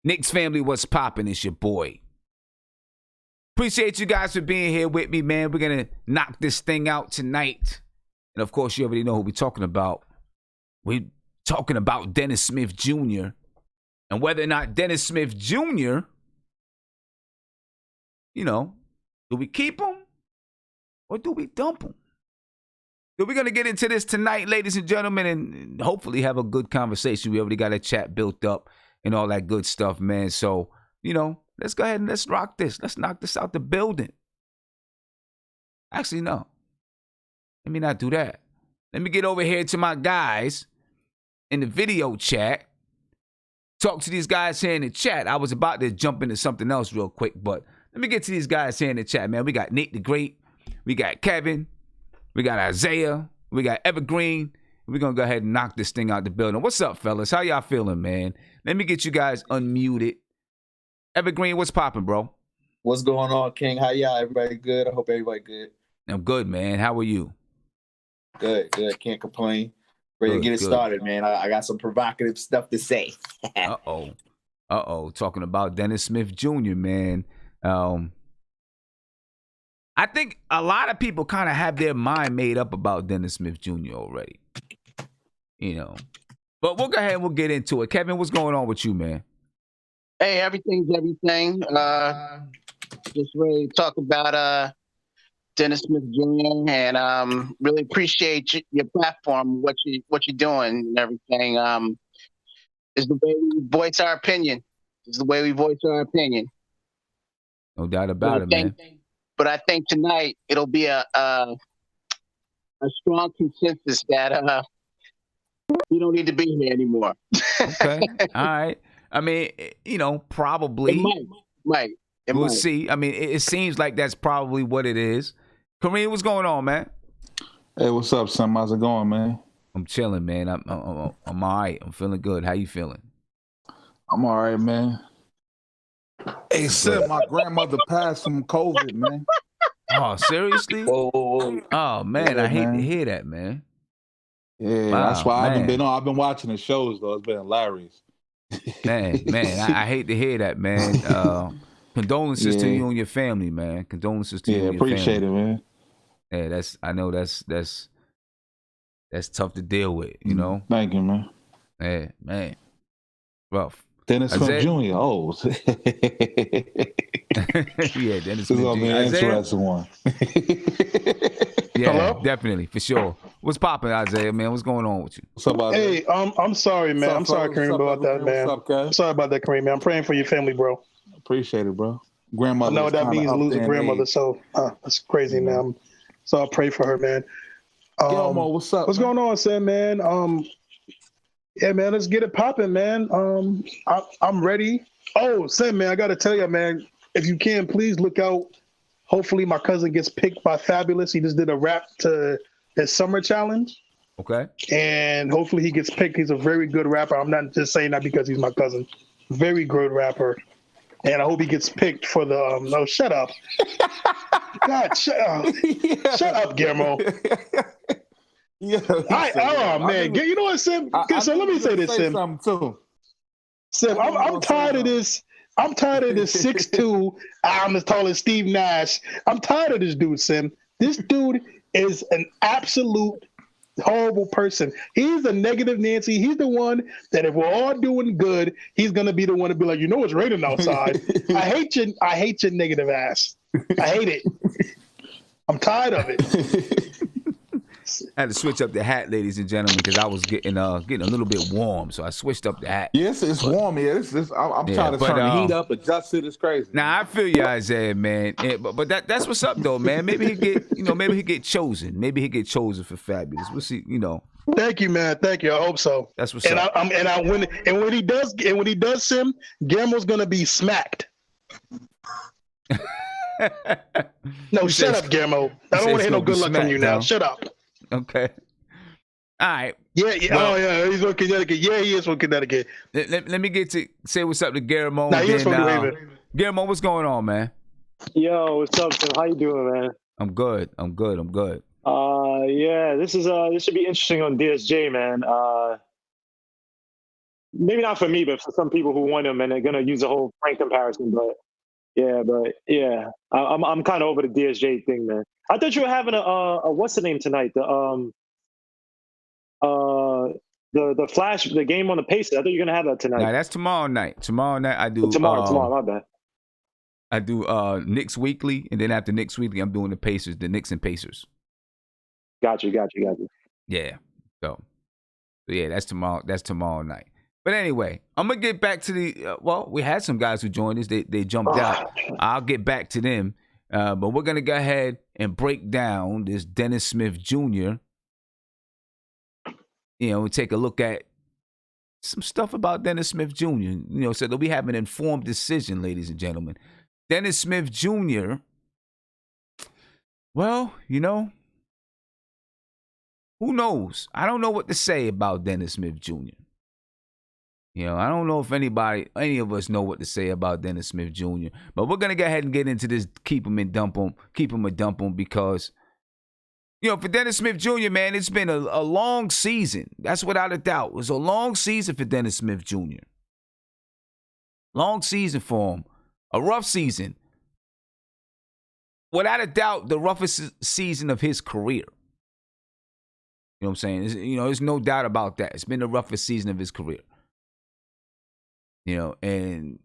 Knicks family, what's poppin'? It's your boy. Appreciate you guys for being here with me, man. We're going to knock this thing out tonight. And, of course, you already know who we're talking about. We're talking about Dennis Smith Jr. and whether or not Dennis Smith Jr., you know, do we keep him or do we dump him? So we're going to get into this tonight, ladies and gentlemen, and hopefully have a good conversation. We already got a chat built up and all that good stuff, man. So, you know, let's go ahead and let's rock this. Let's knock this out the building. Actually, no. Let me not do that. Let me get over here to my guys in the video chat. Talk to these guys here in the chat. I was about to jump into something else real quick, but let me get to these guys here in the chat, man. We got Nate the Great. We got Kevin. We got Isaiah. We got Evergreen. We're going to go ahead and knock this thing out the building. What's up, fellas? How y'all feeling, man? Let me get you guys unmuted. Evergreen, what's popping, bro? What's going on, King? How y'all? Everybody good? I hope everybody good. I'm good, man. How are you? Good. Can't complain. Ready to get it started, man. I got some provocative stuff to say. Uh-oh. Talking about Dennis Smith Jr., man. I think a lot of people kind of have their mind made up about Dennis Smith Jr. already. You know. But we'll go ahead and we'll get into it. Kevin, what's going on with you, man? Hey, everything's everything. Just ready to talk about Dennis Smith Jr. and really appreciate your platform, what you're doing and everything. Is the way we voice our opinion. No doubt about it, man. But I think tonight it'll be a strong consensus that you don't need to be here anymore. Okay. All right. I mean, you know, probably. It might. We'll see. I mean, it seems like that's probably what it is. Kareem, what's going on, man? Hey, what's up, son? How's it going, man? I'm chilling, man. I'm all right. I'm feeling good. How you feeling? I'm all right, man. Hey, Sim, my grandmother passed from COVID, man. Oh, seriously? Whoa. Oh, man, Yeah, I hate man. to hear that, man. Yeah, Wow, that's why I haven't man. been on. I've been watching the shows, though. It's been hilarious. Man, I hate to hear that, man. Condolences to you and your family, man. Condolences to you and your family. Appreciate it, man. Yeah, I know that's tough to deal with, you know? Thank you, man. Yeah, man. Rough. Dennis Smith Jr. Oh. Yeah, Dennis This is Smith going to be Jr. an Isaiah? interesting one. Yeah, Hello? definitely, for sure. What's popping, Isaiah, man? What's going on with you? What's up, Isaiah? Hey, I'm sorry, man. I'm sorry, Kareem, about that, man. What's up, guys? I'm sorry about that, Kareem, man. I'm praying for your family, bro. Appreciate it, bro. Grandmother. I know what that means, losing grandmother, so that's crazy, man. So I'll pray for her, man. Gilmore, what's up? What's going on, Sam, man? Yeah, man, let's get it popping, man. I'm ready. Oh, Sam, man, I got to tell you, man, if you can, please look out. Hopefully my cousin gets picked by Fabulous. He just did a rap to his summer challenge. Okay. And hopefully he gets picked. He's a very good rapper. I'm not just saying that because he's my cousin. Very good rapper. And I hope he gets picked for the no, shut up. God, shut up. Yeah. Shut up, Guillermo. Yeah. Man. You know what, Sim? So let me say this, Sim. Sim, I'm tired of this. I'm tired of this 6'2". I'm as tall as Steve Nash. I'm tired of this dude, Sim. This dude is an absolute horrible person. He's a negative Nancy. He's the one that if we're all doing good, he's gonna be the one to be like, you know, it's raining outside. I hate your negative ass. I hate it. I'm tired of it. I had to switch up the hat, ladies and gentlemen, because I was getting a little bit warm, so I switched up the hat. Yes, it's warm here. I'm trying to turn the heat up, adjust it. It's crazy. Now I feel you, Isaiah, man. Yeah, but that's what's up, though, man. Maybe he get chosen. Maybe he get chosen for Fabulous. We'll see. You know. Thank you, man. Thank you. I hope so. That's what's up. When he does, Sim, Guillermo's gonna be smacked. No, shut up, Guillermo. I don't want to hear no good luck from you now. Shut up. Okay. All right. Yeah. Well, he's from Connecticut. Yeah, he is from Connecticut. Let me get to say what's up to Guillermo. Nah, he is from New Haven. Guillermo, what's going on, man? Yo, what's up, Tim? How you doing, man? I'm good. Yeah, this should be interesting on DSJ, man. maybe not for me, but for some people who want him and they're gonna use the whole Frank comparison. But yeah, I'm kind of over the DSJ thing, man. I thought you were having a what's the name tonight? The Flash, the game on the Pacers. I thought you were gonna have that tonight. Nah, that's tomorrow night. Tomorrow night I do. Tomorrow, my bad. I do Knicks Weekly, and then after Knicks Weekly, I'm doing the Knicks and Pacers. Got you. Yeah. So yeah, that's tomorrow. That's tomorrow night. But anyway, I'm gonna get back to the. Well, we had some guys who joined us. They jumped out. I'll get back to them. But we're gonna go ahead and break down this Dennis Smith Jr. We take a look at some stuff about Dennis Smith Jr. So that we have an informed decision, ladies and gentlemen. Dennis Smith Jr. Well, who knows? I don't know what to say about Dennis Smith Jr. I don't know if any of us know what to say about Dennis Smith Jr. But we're gonna go ahead and get into this, keep him a dump him because, for Dennis Smith Jr., man, it's been a long season. That's without a doubt. It was a long season for Dennis Smith Jr. Long season for him. A rough season. Without a doubt, the roughest season of his career. You know what I'm saying? There's no doubt about that. It's been the roughest season of his career. And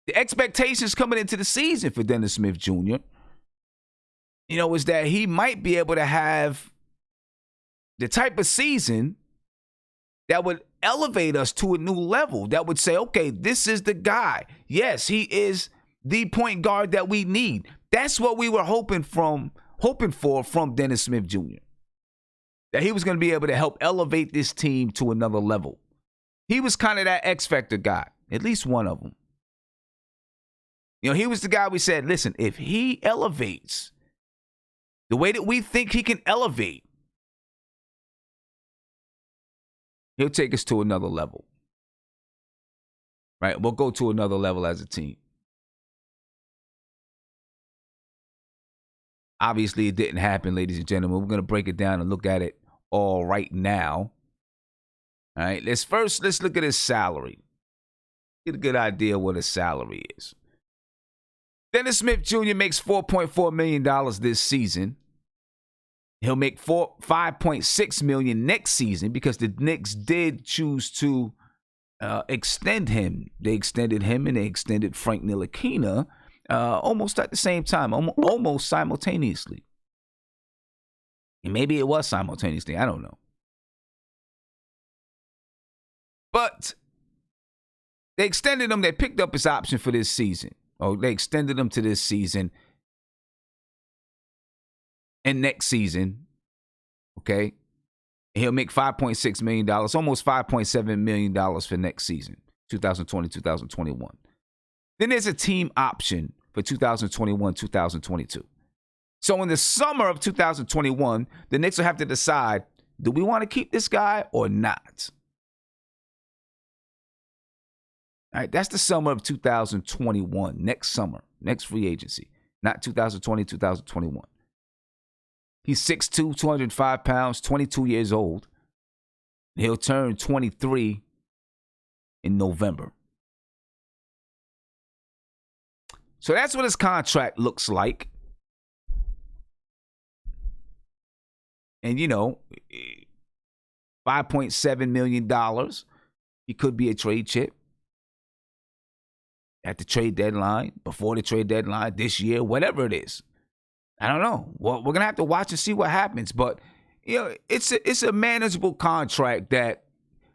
the expectations coming into the season for Dennis Smith Jr., is that he might be able to have the type of season that would elevate us to a new level, that would say, okay, this is the guy. Yes, he is the point guard that we need. That's what we were hoping for from Dennis Smith Jr., that he was going to be able to help elevate this team to another level. He was kind of that X Factor guy, at least one of them. He was the guy we said, listen, if he elevates the way that we think he can elevate, he'll take us to another level. Right? We'll go to another level as a team. Obviously, it didn't happen, ladies and gentlemen. We're going to break it down and look at it all right now. All right, let's look at his salary. Get a good idea what his salary is. Dennis Smith Jr. makes $4.4 million this season. He'll make $5.6 million next season because the Knicks did choose to extend him. They extended him and they extended Frank Ntilikina almost at the same time, almost simultaneously. And maybe it was simultaneously. I don't know. But they extended him. They picked up his option for this season. Or they extended him to this season and next season. Okay? And he'll make $5.6 million, almost $5.7 million for next season, 2020, 2021. Then there's a team option for 2021, 2022. So in the summer of 2021, the Knicks will have to decide, do we want to keep this guy or not? All right, that's the summer of 2021, next summer, next free agency, not 2020, 2021. He's 6'2", 205 pounds, 22 years old. He'll turn 23 in November. So that's what his contract looks like. And, $5.7 million. He could be a trade chip at the trade deadline, before the trade deadline, this year, whatever it is. I don't know. Well, we're going to have to watch and see what happens. But, it's a manageable contract that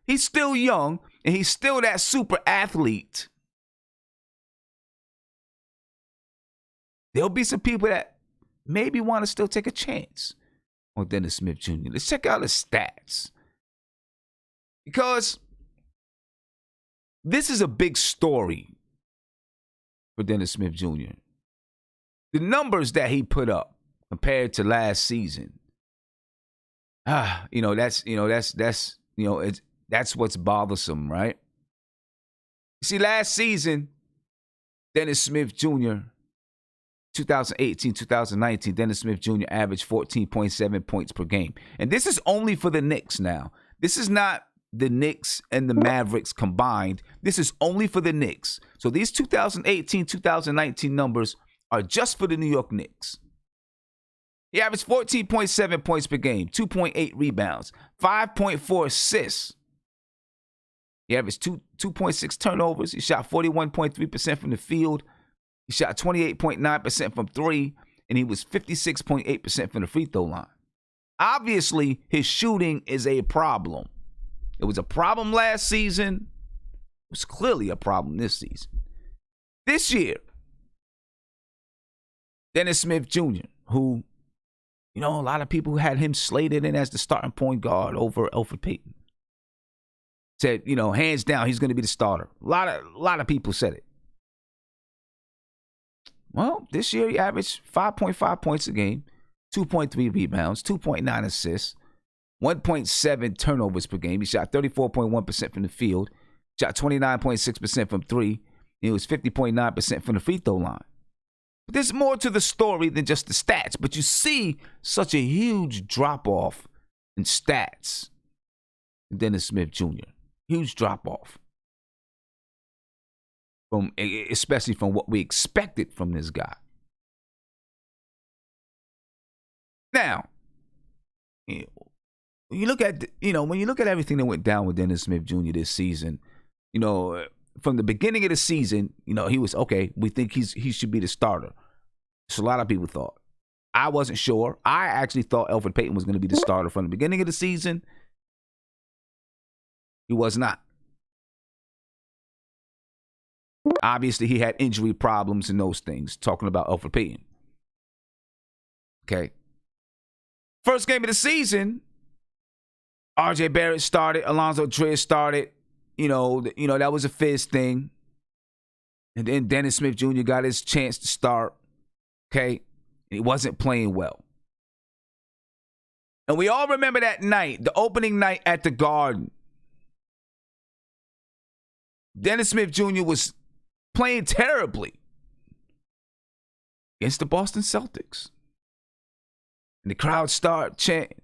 he's still young and he's still that super athlete. There'll be some people that maybe want to still take a chance on Dennis Smith Jr. Let's check out his stats. Because this is a big story for Dennis Smith Jr. The numbers that he put up compared to last season, that's what's bothersome, right? You see, last season, Dennis Smith Jr., 2018, 2019, Dennis Smith Jr. averaged 14.7 points per game. And this is only for the Knicks now. This is not the Knicks and the Mavericks combined. This is only for the Knicks. So these 2018, 2019 numbers are just for the New York Knicks. He averaged 14.7 points per game, 2.8 rebounds, 5.4 assists. He averaged 2.6 turnovers. He shot 41.3% from the field. He shot 28.9% from three, and he was 56.8% from the free throw line. Obviously, his shooting is a problem. It was a problem last season. It was clearly a problem this season. This year, Dennis Smith Jr., who, a lot of people had him slated in as the starting point guard over Elfrid Payton. Said, hands down, he's going to be the starter. A lot of people said it. Well, this year he averaged 5.5 points a game, 2.3 rebounds, 2.9 assists, 1.7 turnovers per game. He shot 34.1% from the field, shot 29.6% from three, and it was 50.9% from the free throw line. But there's more to the story than just the stats, but you see such a huge drop-off in stats in Dennis Smith Jr. Huge drop-off. Especially from what we expected from this guy. Now, when you look at everything that went down with Dennis Smith Jr. this season, from the beginning of the season, he was okay. We think he should be the starter. So a lot of people thought. I wasn't sure. I actually thought Elfrid Payton was going to be the starter from the beginning of the season. He was not. Obviously, he had injury problems and those things. Talking about Elfrid Payton. Okay. First game of the season, R.J. Barrett started. Alonzo Trier started. That was a Fizz thing. And then Dennis Smith Jr. got his chance to start. Okay. He wasn't playing well. And we all remember that night, the opening night at the Garden. Dennis Smith Jr. was playing terribly against the Boston Celtics. And the crowd started chanting,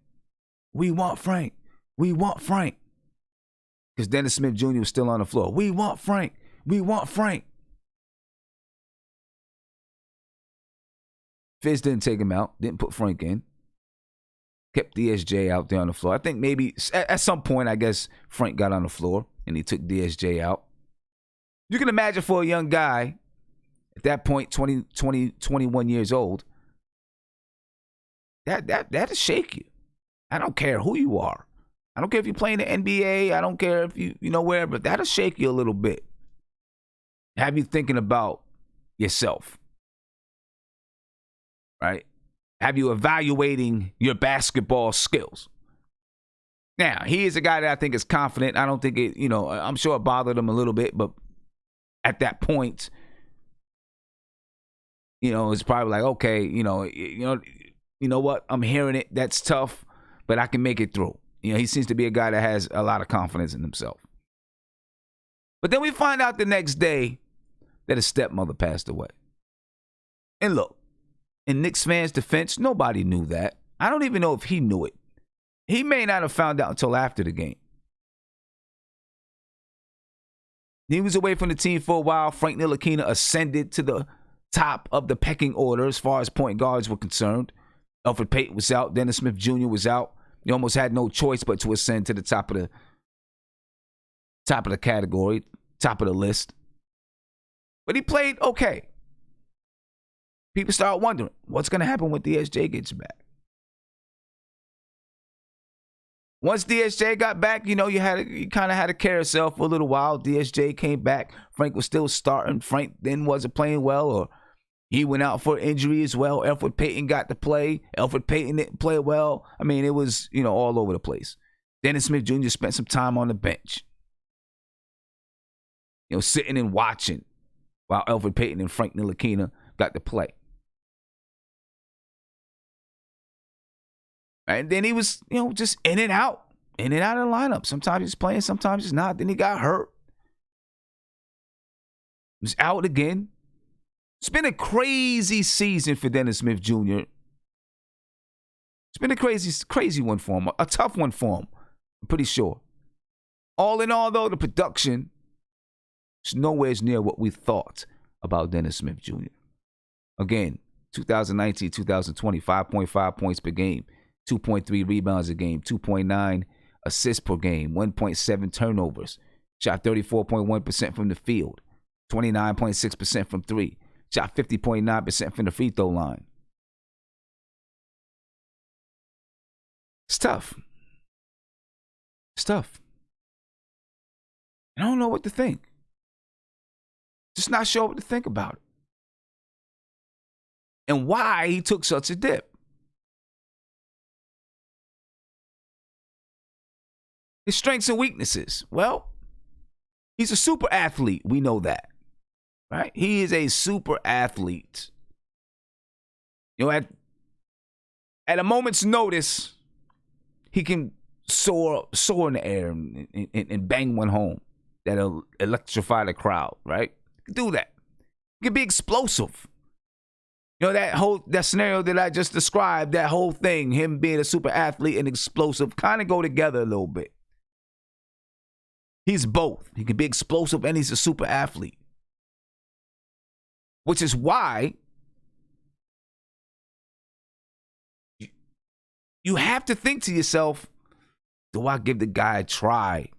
"We want Frank. We want Frank." Because Dennis Smith Jr. was still on the floor. "We want Frank. We want Frank." Fizz didn't take him out, didn't put Frank in. Kept DSJ out there on the floor. I think maybe at some point, I guess Frank got on the floor and he took DSJ out. You can imagine for a young guy at that point, 21 years old, that'll shake you. I don't care who you are. I don't care if you're playing the NBA. I don't care if you wherever. That'll shake you a little bit. Have you thinking about yourself, right? Have you evaluating your basketball skills? Now, he is a guy that I think is confident. I don't think it, I'm sure it bothered him a little bit, but at that point, it's probably like, okay, you know what? I'm hearing it. That's tough, but I can make it through. He seems to be a guy that has a lot of confidence in himself. But then we find out the next day that his stepmother passed away. And look, in Knicks fans' defense, nobody knew that. I don't even know if he knew it. He may not have found out until after the game. He was away from the team for a while. Frank Ntilikina ascended to the top of the pecking order as far as point guards were concerned. Elfrid Payton was out. Dennis Smith Jr. was out. He almost had no choice but to ascend to the top of the category, top of the list. But he played okay. People start wondering what's going to happen when DSJ gets back. Once DSJ got back, you kind of had a carousel for a little while. DSJ came back. Frank was still starting. Frank then wasn't playing well, or he went out for injury as well. Elfrid Payton got to play. Elfrid Payton didn't play well. I mean, it was, all over the place. Dennis Smith Jr. spent some time on the bench. Sitting and watching while Elfrid Payton and Frank Ntilikina got to play. And then he was, just in and out of the lineup. Sometimes he's playing, sometimes he's not. Then he got hurt. He was out again. It's been a crazy season for Dennis Smith Jr. It's been a crazy one for him, a tough one for him, I'm pretty sure. All in all, though, the production is nowhere near what we thought about Dennis Smith Jr. Again, 2019, 2020, 5.5 points per game, 2.3 rebounds a game, 2.9 assists per game, 1.7 turnovers, shot 34.1% from the field, 29.6% from three, shot 50.9% from the free throw line. It's tough. It's tough. I don't know what to think. Just not sure what to think about it. And why he took such a dip. His strengths and weaknesses. Well, he's a super athlete. We know that. Right? He is a super athlete. You know, at a moment's notice, he can soar in the air and bang one home that'll electrify the crowd, right? He can do that. He can be explosive. You know, that scenario that I just described, that whole thing, him being a super athlete and explosive, kind of go together a little bit. He's both. He can be explosive and he's a super athlete. Which is why you have to think to yourself, do I give the guy a try?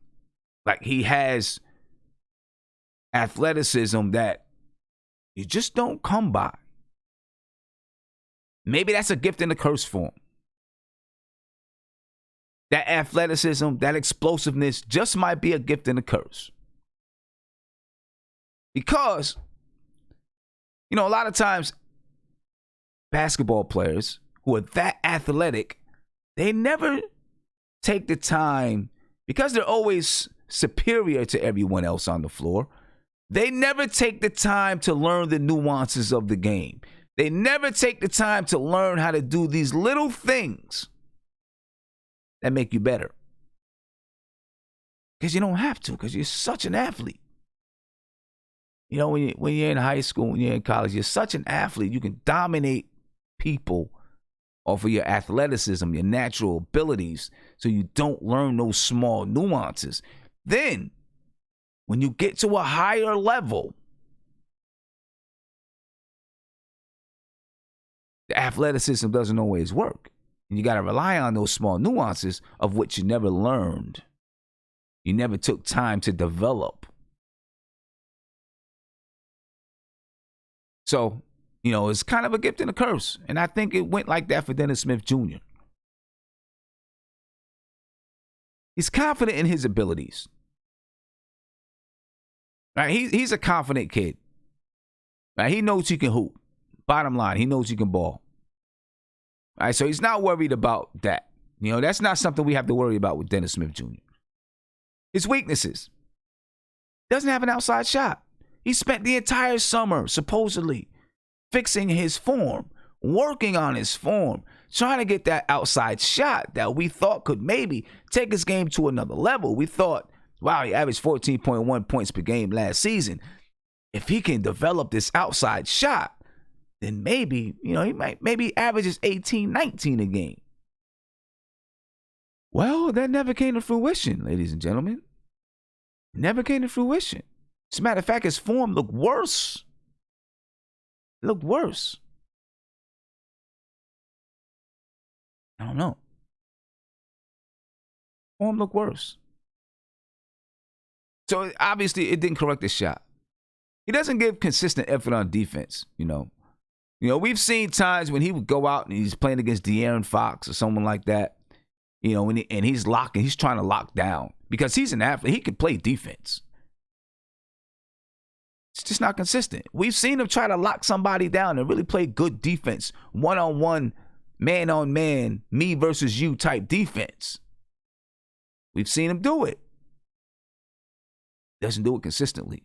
Like, he has athleticism that you just don't come by. Maybe that's a gift and a curse for him. That athleticism, that explosiveness just might be a gift and a curse. Because, you know, a lot of times basketball players who are that athletic, they never take the time, because they're always superior to everyone else on the floor, they never take the time to learn the nuances of the game. They never take the time to learn how to do these little things that make you better. Because you don't have to, because you're such an athlete. You know, when you're in high school, when you're in college, you're such an athlete. You can dominate people off of your athleticism, your natural abilities, so you don't learn those small nuances. Then, when you get to a higher level, the athleticism doesn't always work. And you got to rely on those small nuances of which you never learned. You never took time to develop. So, you know, it's kind of a gift and a curse. And I think it went like that for Dennis Smith Jr. He's confident in his abilities. Right? He's a confident kid. Right? He knows he can hoop. Bottom line, he knows he can ball. All right, so he's not worried about that. You know, that's not something we have to worry about with Dennis Smith Jr. His weaknesses. Doesn't have an outside shot. He spent the entire summer, supposedly, fixing his form, working on his form, trying to get that outside shot that we thought could maybe take his game to another level. We thought, wow, he averaged 14.1 points per game last season. If he can develop this outside shot, then maybe, you know, maybe averages 18, 19 a game. Well, that never came to fruition, ladies and gentlemen. It never came to fruition. As a matter of fact, his form looked worse. It looked worse. I don't know. Form looked worse. So obviously it didn't correct the shot. He doesn't give consistent effort on defense, you know. You know, we've seen times when he would go out and he's playing against De'Aaron Fox or someone like that, you know, and he's trying to lock down because he's an athlete. He can play defense. It's just not consistent. We've seen him try to lock somebody down and really play good defense, one-on-one, man-on-man, me versus you type defense. We've seen him do it. Doesn't do it consistently.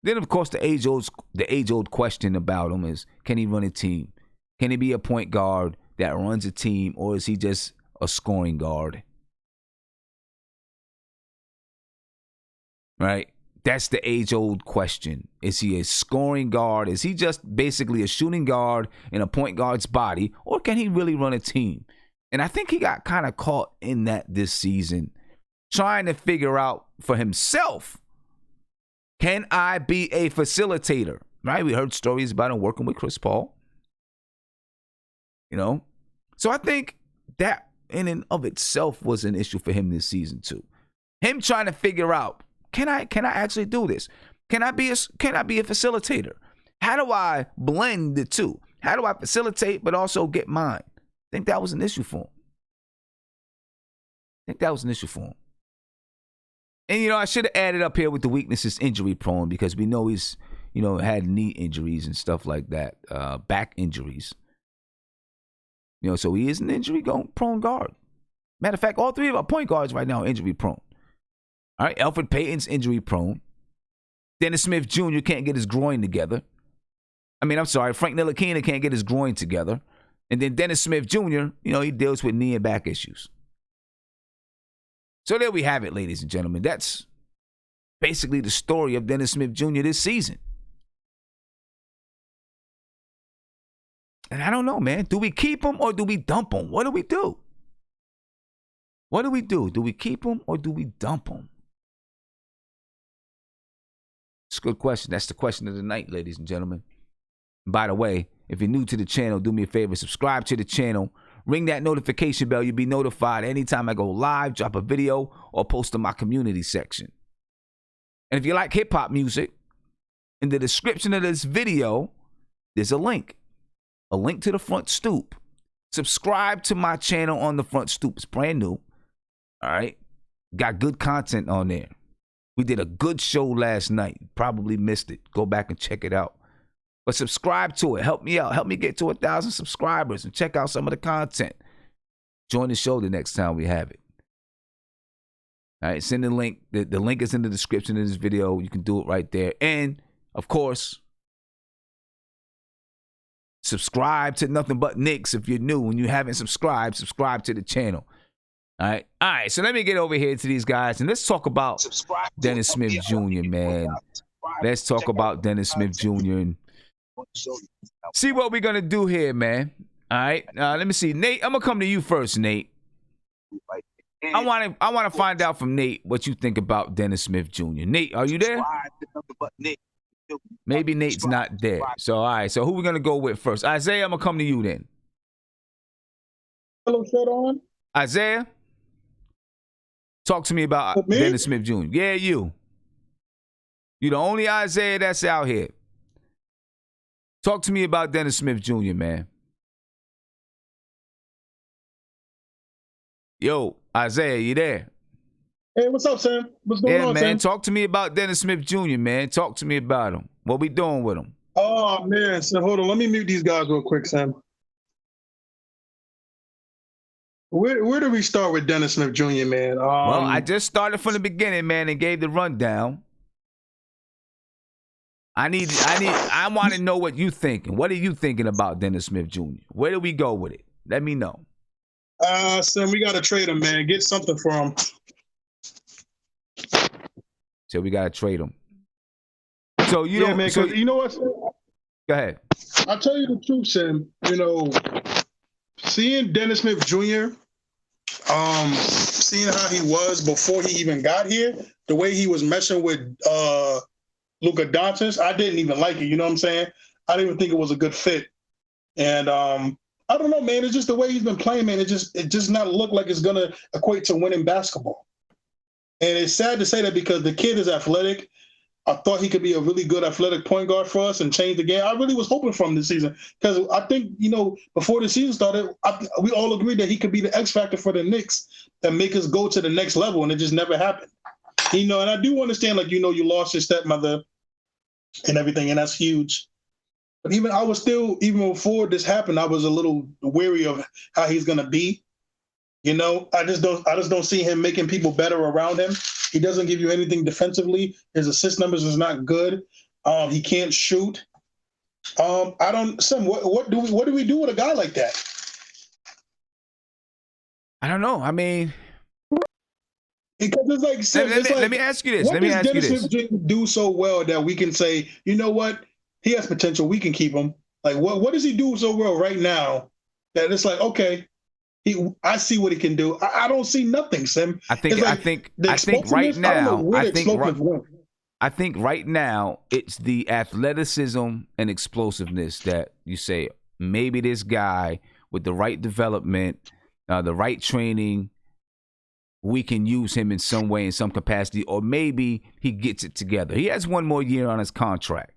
Then, of course, the age-old question about him is, can he run a team? Can he be a point guard that runs a team, or is he just a scoring guard? Right? That's the age-old question. Is he a scoring guard? Is he just basically a shooting guard in a point guard's body, or can he really run a team? And I think he got kind of caught in that this season, trying to figure out for himself, can I be a facilitator? Right? We heard stories about him working with Chris Paul. You know? So I think that in and of itself was an issue for him this season too. Him trying to figure out, can I actually do this? Can I be a facilitator? How do I blend the two? How do I facilitate but also get mine? I think that was an issue for him. And, you know, I should have added up here with the weaknesses, injury prone, because we know he's, you know, had knee injuries and stuff like that, back injuries. You know, so he is an injury prone guard. Matter of fact, all three of our point guards right now are injury prone. All right, Elfrid Payton's injury prone. Dennis Smith Jr. can't get his groin together. Frank Ntilikina can't get his groin together. And then Dennis Smith Jr., you know, he deals with knee and back issues. So there we have it, ladies and gentlemen. That's basically the story of Dennis Smith Jr. this season. And I don't know, man. Do we keep him or do we dump him? What do we do? Do we keep him or do we dump him? It's a good question. That's the question of the night, ladies and gentlemen. By the way, if you're new to the channel, do me a favor, subscribe to the channel, ring that notification bell. You'll be notified anytime I go live, drop a video, or post in my community section. And if you like hip-hop music, in the description of this video, there's a link to the Front Stoop. Subscribe to my channel on the Front Stoop. It's brand new. All right? Got good content on there. We did a good show last night. Probably missed it. Go back and check it out. But subscribe to it. Help me out. Help me get to 1,000 subscribers and check out some of the content. Join the show the next time we have it. All right, send the link. The link is in the description of this video. You can do it right there. And, of course, subscribe to Nothing But Knicks if you're new. And you haven't subscribed, subscribe to the channel. All right, so let me get over here to these guys, and let's talk about Dennis Smith Jr., man. Let's talk about Dennis Smith Jr. and see what we're going to do here, man. All right, let me see. Nate, I'm going to come to you first, Nate. I want to find out from Nate what you think about Dennis Smith Jr. Nate, are you there? Maybe Nate's not there. So, all right, so who we going to go with first? Isaiah, I'm going to come to you then. Hello, shut on. Isaiah? Talk to me about Dennis Smith Jr. Yeah, you. You're the only Isaiah that's out here. Talk to me about Dennis Smith Jr., man. Yo, Isaiah, you there? Hey, what's up, Sam? What's going on, man? Sam? Talk to me about Dennis Smith Jr., man. Talk to me about him. What we doing with him? Oh, man. So hold on. Let me mute these guys real quick, Sam. Where do we start with Dennis Smith Jr., man? Well, I just started from the beginning, man, and gave the rundown. I want to know what you thinking. What are you thinking about Dennis Smith Jr.? Where do we go with it? Let me know. Sam, we got to trade him, man. Get something for him. So we got to trade him. So you man, so you know what, Sam? Go ahead. I'll tell you the truth, Sam. You know, seeing Dennis Smith Jr., seeing how he was before he even got here, the way he was messing with Luka Doncic, I didn't even like it. You know what I'm saying? I didn't even think it was a good fit. And I don't know, man. It's just the way he's been playing, man. It just not look like it's gonna equate to winning basketball. And it's sad to say that because the kid is athletic. I thought he could be a really good athletic point guard for us and change the game. I really was hoping for him this season because I think, you know, before the season started, we all agreed that he could be the X factor for the Knicks and make us go to the next level, and it just never happened. You know, and I do understand, like, you know, you lost your stepmother and everything, and that's huge. But even before this happened, I was a little wary of how he's gonna be. You know, I just don't see him making people better around him. He doesn't give you anything defensively. His assist numbers is not good. He can't shoot. Sam, what do we do with a guy like that? I don't know. I mean, because it's like, Sam, let me ask you this. What does Dennis Smith do so well that we can say, you know what, he has potential. We can keep him. Like, what does he do so well right now that it's like, okay, I see what he can do. I don't see nothing, Sim. I think right now, I don't know where the explosiveness went. I think right now it's the athleticism and explosiveness that you say maybe this guy with the right development, the right training, we can use him in some way, in some capacity, or maybe he gets it together. He has one more year on his contract.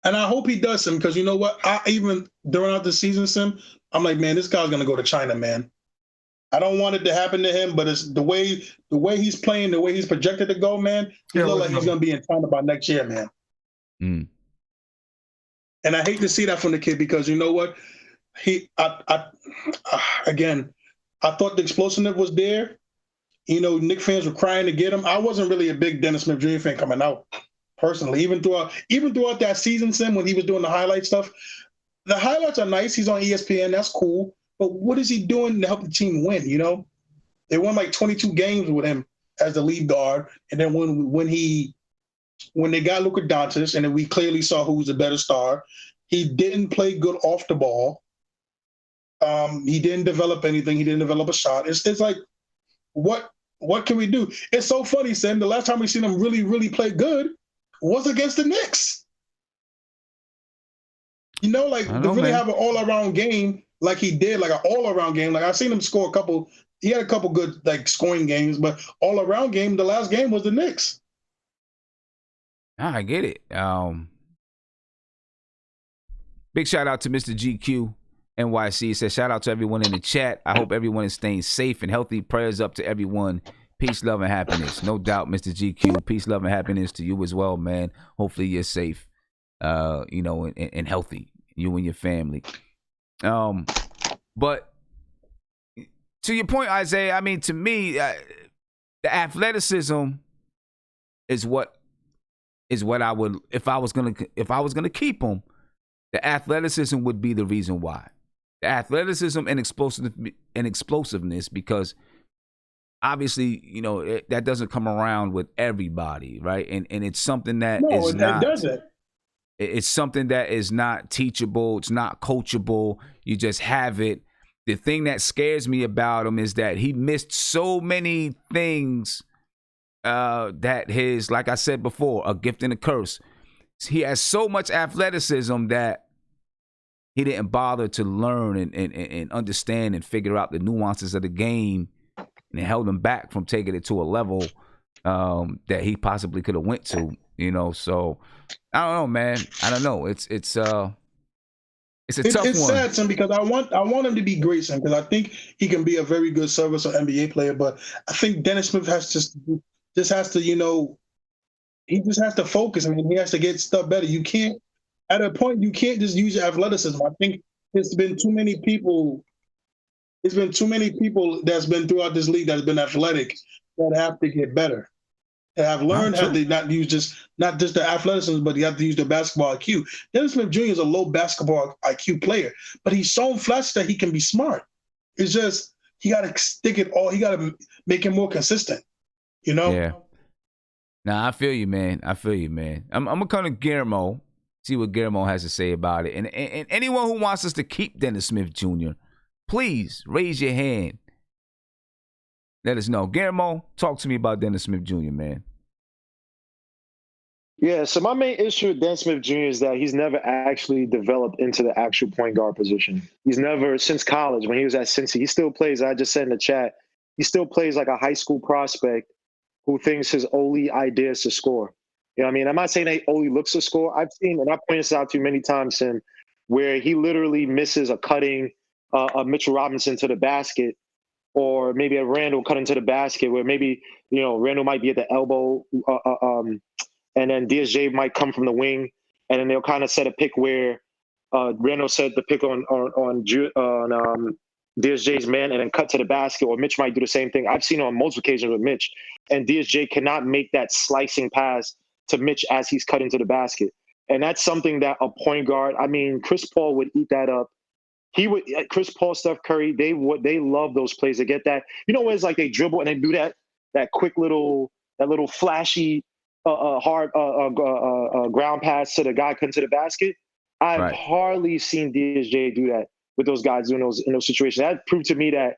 And I hope he does, Sim, because you know what? Even during the season, Sim, I'm like, man, this guy's going to go to China, man. I don't want it to happen to him, but it's the way he's playing, the way he's projected to go, man. He looks like he's going to be in China by next year, man. Mm. And I hate to see that from the kid because you know what? Again, I thought the explosiveness was there. You know, Knicks fans were crying to get him. I wasn't really a big Dennis Smith Jr. fan coming out, personally. Even throughout that season, Sim, when he was doing the highlight stuff, the highlights are nice. He's on ESPN. That's cool. But what is he doing to help the team win, you know? They won like 22 games with him as the lead guard. And then when they got Luka Doncic, and then we clearly saw who was a better star, he didn't play good off the ball. He didn't develop anything. He didn't develop a shot. It's like, what can we do? It's so funny, Sam. The last time we seen him really, really play good was against the Knicks. You know, like to really have an all-around game like he did, like an all-around game. Like I've seen him score he had a couple good like scoring games, but all-around game, the last game was the Knicks. I get it. Big shout out to Mr. GQ NYC. He says, shout out to everyone in the chat. I hope everyone is staying safe and healthy. Prayers up to everyone. Peace, love, and happiness. No doubt, Mr. GQ. Peace, love, and happiness to you as well, man. Hopefully you're safe, you know, and healthy, you and your family. But to your point, Isaiah, I mean, to me, the athleticism is what I would, if I was gonna keep him, the athleticism would be the reason why. The athleticism and explosiveness, because obviously, you know, that doesn't come around with everybody, right? And it's something that is not. It doesn't. It's something that is not teachable. It's not coachable. You just have it. The thing that scares me about him is that he missed so many things that his, like I said before, a gift and a curse. He has so much athleticism that he didn't bother to learn and understand and figure out the nuances of the game, and it held him back from taking it to a level that he possibly could have went to, you know. So I don't know, man. I don't know. It's a tough one. It's sad, Tim, because I want him to be great, Tim, because I think he can be a very good service or NBA player. But I think Dennis Smith just has to, you know, he just has to focus. I mean, he has to get stuff better. You can't, at a point, you can't just use your athleticism. I think there's been too many people. There's been too many people that's been throughout this league that's been athletic that have to get better. And I've learned how to not just the athleticism, but you have to use the basketball IQ. Dennis Smith Jr. is a low basketball IQ player, but he's shown flashes that he can be smart. It's just he got to stick it all. He got to make it more consistent. You know? Yeah. Nah, I feel you, man. I'm gonna come to Guillermo, see what Guillermo has to say about it. And anyone who wants us to keep Dennis Smith Jr., please raise your hand. Let us know. Guillermo, talk to me about Dennis Smith Jr., man. Yeah, so my main issue with Dennis Smith Jr. is that he's never actually developed into the actual point guard position. He's never, since college, when he was at Cincy, he still plays, I just said in the chat, he still plays like a high school prospect who thinks his only idea is to score. You know what I mean? I'm not saying that he only looks to score. I've seen, and I've pointed this out to you many times, Tim, where he literally misses a cutting a Mitchell Robinson to the basket, or maybe a Randall cutting to the basket, where maybe, you know, Randall might be at the elbow, and then DSJ might come from the wing, and then they'll kind of set a pick where Randall set the pick on DSJ's man and then cut to the basket, or Mitch might do the same thing. I've seen it on multiple occasions with Mitch, and DSJ cannot make that slicing pass to Mitch as he's cutting to the basket. And that's something that a point guard, I mean, Chris Paul would eat that up. Chris Paul, Steph Curry, they love those plays. They get that, you know, it's like they dribble and they do that quick little flashy hard ground pass to the guy cutting to the basket. I've hardly seen DSJ do that with those guys in those situations. That proved to me that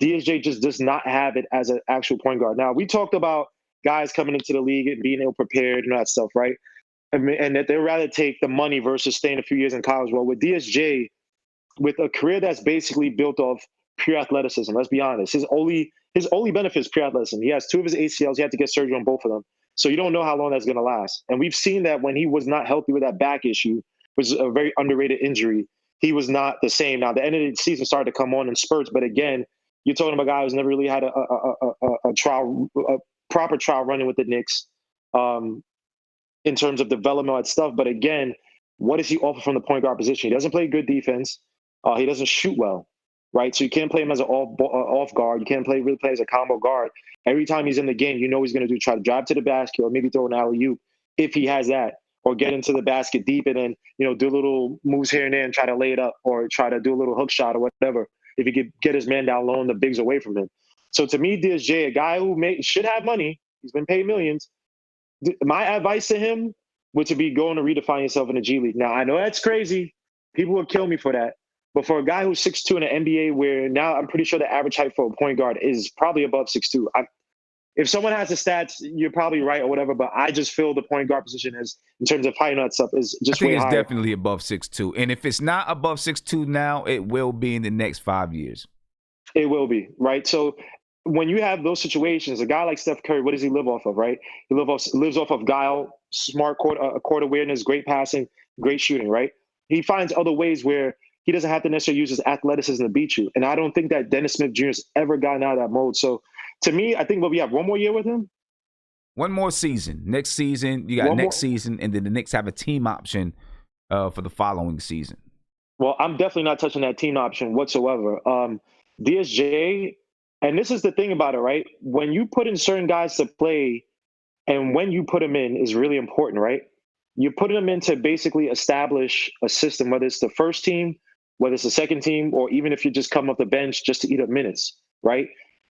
DSJ just does not have it as an actual point guard. Now, we talked about guys coming into the league and being ill-prepared and all that stuff, right? And that they'd rather take the money versus staying a few years in college. Well, with DSJ, with a career that's basically built off pure athleticism, let's be honest, his only benefit is pure athleticism. He has 2 of his ACLs. He had to get surgery on both of them. So you don't know how long that's going to last. And we've seen that when he was not healthy with that back issue, which is a very underrated injury, he was not the same. Now, the end of the season started to come on in spurts, but again, you're talking about a guy who's never really had a proper trial running with the Knicks in terms of development and stuff. But again, what does he offer from the point guard position? He doesn't play good defense. He doesn't shoot well, right? So you can't play him as an off guard. You can't really play as a combo guard. Every time he's in the game, you know he's going to try to drive to the basket or maybe throw an alley-oop if he has that, or get into the basket deep and then, do little moves here and there and try to lay it up or try to do a little hook shot or whatever. If he could get his man down low and the bigs away from him. So to me, DSJ, a guy who should have money, he's been paid millions. My advice to him would to be going to redefine yourself in the G League. Now, I know that's crazy. People will kill me for that. But for a guy who's 6'2" in the NBA, where now I'm pretty sure the average height for a point guard is probably above 6'2". If someone has the stats, you're probably right or whatever, but I just feel the point guard position is, in terms of height and that stuff, is just way higher. I think it's definitely above 6'2". And if it's not above 6'2" now, it will be in the next 5 years. It will be, right? So when you have those situations, a guy like Steph Curry, what does he live off of, right? He lives off of guile, smart court awareness, great passing, great shooting, right? He finds other ways where he doesn't have to necessarily use his athleticism to beat you. And I don't think that Dennis Smith Jr. has ever gotten out of that mode. So to me, I think we have one more year with him. One more season. Next season, you got season, and then the Knicks have a team option for the following season. Well, I'm definitely not touching that team option whatsoever. DSJ, and this is the thing about it, right? When you put in certain guys to play and when you put them in is really important, right? You're putting them in to basically establish a system, whether it's the first team, whether it's the second team, or even if you just come off the bench just to eat up minutes, right?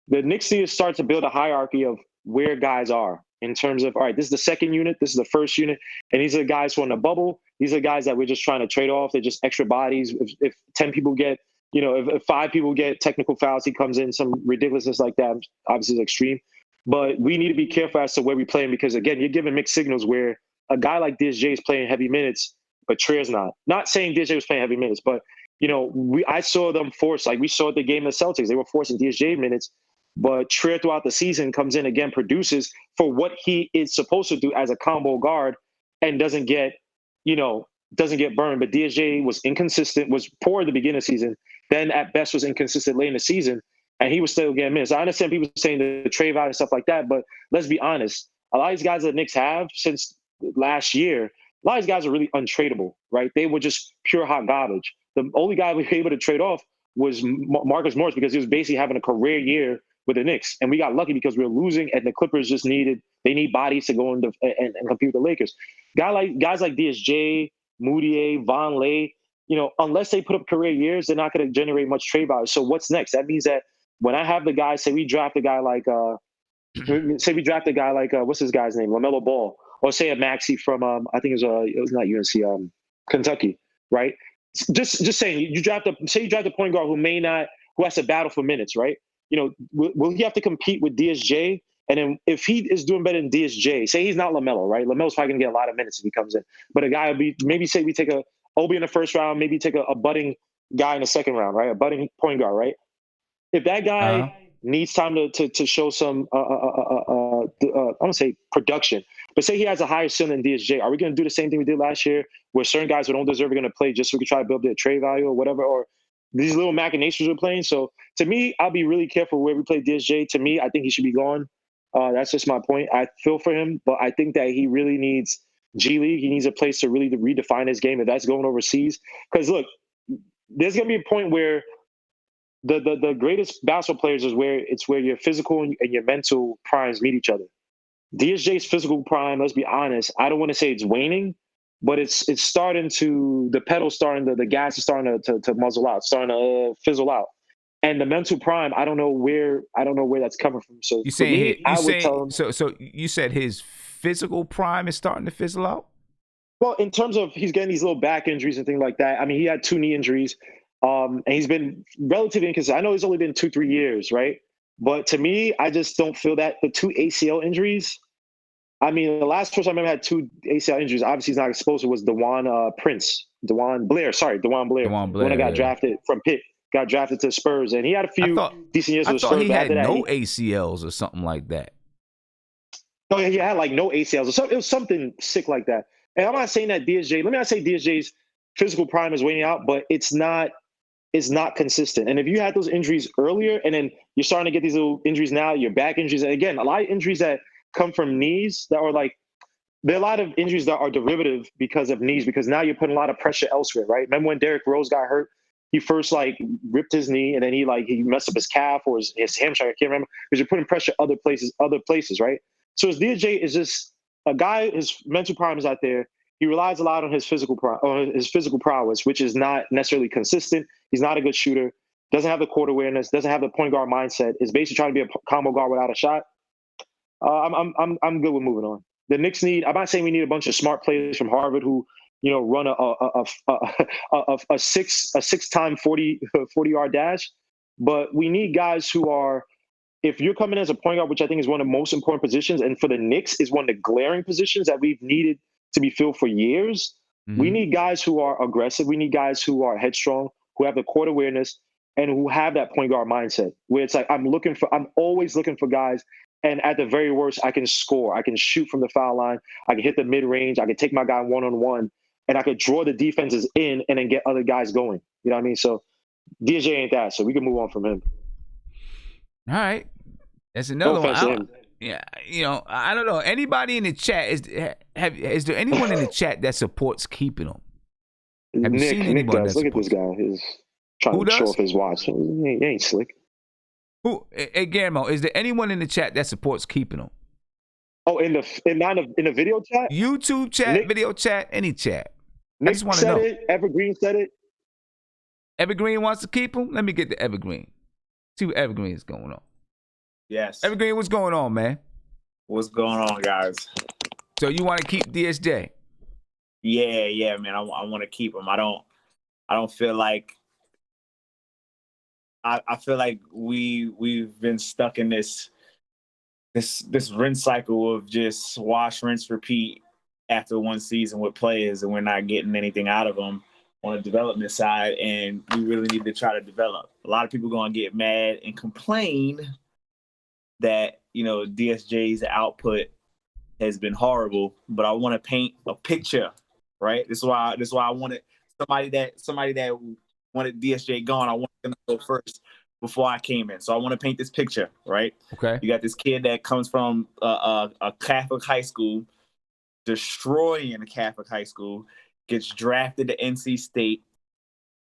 The Knicks need to start to build a hierarchy of where guys are in terms of, all right, this is the second unit, this is the first unit, and these are the guys who are in the bubble. These are guys that we're just trying to trade off. They're just extra bodies. If 10 people get, if 5 people get technical fouls, he comes in, some ridiculousness like that, obviously is extreme. But we need to be careful as to where we play him because, again, you're giving mixed signals where a guy like DSJ is playing heavy minutes, but Trier's not. Not saying DSJ was playing heavy minutes, but, I saw them force, like we saw at the game of the Celtics, they were forcing DSJ minutes, but Trier throughout the season comes in again, produces for what he is supposed to do as a combo guard and doesn't get burned. But DSJ was inconsistent, was poor at the beginning of the season, then at best was inconsistent late in the season, and he was still getting minutes. I understand people saying the trade value and stuff like that, but let's be honest. A lot of these guys that the Knicks have since last year, a lot of these guys are really untradeable, right? They were just pure hot garbage. The only guy we were able to trade off was Marcus Morris because he was basically having a career year with the Knicks. And we got lucky because we were losing and the Clippers just need bodies to go and compete with the Lakers. Guys like DSJ, Moutier, Von Lay, unless they put up career years, they're not going to generate much trade value. So what's next? That means that when I have the guy, say we draft a guy like, what's his guy's name? LaMelo Ball, or say a Maxey from, I think it was not UNC, Kentucky, right? Just saying, you draft a point guard who has to battle for minutes, right? Will he have to compete with DSJ? And then if he is doing better than DSJ, say he's not LaMelo, right? LaMelo's probably going to get a lot of minutes if he comes in. But a guy would be, maybe say we take a Obi in the first round, maybe take a budding guy in the second round, right? A budding point guard, right? If that guy needs time to show some, I don't say production, but say he has a higher ceiling than DSJ, are we going to do the same thing we did last year where certain guys who don't deserve are going to play just so we can try to build their trade value or whatever, or these little machinations we're playing? So to me, I'll be really careful where we play DSJ. To me, I think he should be gone. That's just my point. I feel for him, but I think that he really needs G League. He needs a place to really redefine his game, if that's going overseas. Because look, there's going to be a point where the greatest basketball players is where your physical and your mental primes meet each other. DSJ's physical prime, let's be honest, I don't want to say it's waning, but it's starting to, the gas is starting to muzzle out, starting to fizzle out. And the mental prime, I don't know where that's coming from. So you said his physical prime is starting to fizzle out? Well, in terms of he's getting these little back injuries and things like that. I mean, he had 2 knee injuries. And he's been relatively inconsistent. I know it's only been 2-3 years, right? But to me, I just don't feel that the 2 ACL injuries. I mean, the last person I remember had 2 ACL injuries. Obviously, he's not explosive. Was Dewan Blair. Dewan The one that Blair. got drafted from Pitt, got drafted to Spurs, and he had a few decent years with I thought Spurs. he But had after that, no ACLs or something like that. Oh yeah, he had like no ACLs or something. It was something sick like that. And I'm not saying that DSJ. Let me not say DSJ's physical prime is waning out, but it's not consistent. And if you had those injuries earlier, and then you're starting to get these little injuries now, your back injuries, and again, a lot of injuries that come from knees that are like, there are a lot of injuries that are derivative because of knees, because now you're putting a lot of pressure elsewhere, right? Remember when Derrick Rose got hurt? He first like ripped his knee, and then he messed up his calf or his hamstring. I can't remember, because you're putting pressure other places, right? So his DJ is just a guy. His mental prime is out there. He relies a lot on his physical prowess, which is not necessarily consistent. He's not a good shooter. Doesn't have the court awareness. Doesn't have the point guard mindset. Is basically trying to be a combo guard without a shot. I'm good with moving on. The Knicks need. I'm not saying we need a bunch of smart players from Harvard who, run a six-time 40-yard dash, but we need guys who are. If you're coming as a point guard, which I think is one of the most important positions, and for the Knicks is one of the glaring positions that we've needed to be filled for years, we need guys who are aggressive. We need guys who are headstrong, who have the court awareness, and who have that point guard mindset. Where it's like I'm always looking for guys. And at the very worst, I can score. I can shoot from the foul line. I can hit the mid range. I can take my guy one-on-one, and I could draw the defenses in and then get other guys going. You know what I mean? So DJ ain't that. So we can move on from him. All right, that's another one. I don't know. Anybody in the chat is there anyone in the chat that supports keeping him? Have you seen anyone does. Look at this guy. He's trying to show off his watch. He ain't slick. Who? Hey, Guillermo, is there anyone in the chat that supports keeping him? Oh, in the video chat, YouTube chat, video chat, any chat. Nick said it. Evergreen said it. Evergreen wants to keep him. Let me get the Evergreen. See what Evergreen is going on. Yes. Evergreen, what's going on, man? What's going on, guys? So you want to keep DSJ? Yeah, man. I want to keep him. I don't feel like. I feel like we've been stuck in this rinse cycle of just wash, rinse, repeat after one season with players, and we're not getting anything out of them on the development side, and we really need to try to develop. A lot of people going to get mad and complain that, DSJ's output has been horrible, but I want to paint a picture, right? This is why I wanted somebody that wanted DSJ gone. I wanted them to go first before I came in. So I want to paint this picture, right? Okay. You got this kid that comes from a Catholic high school, destroying a Catholic high school, gets drafted to NC State.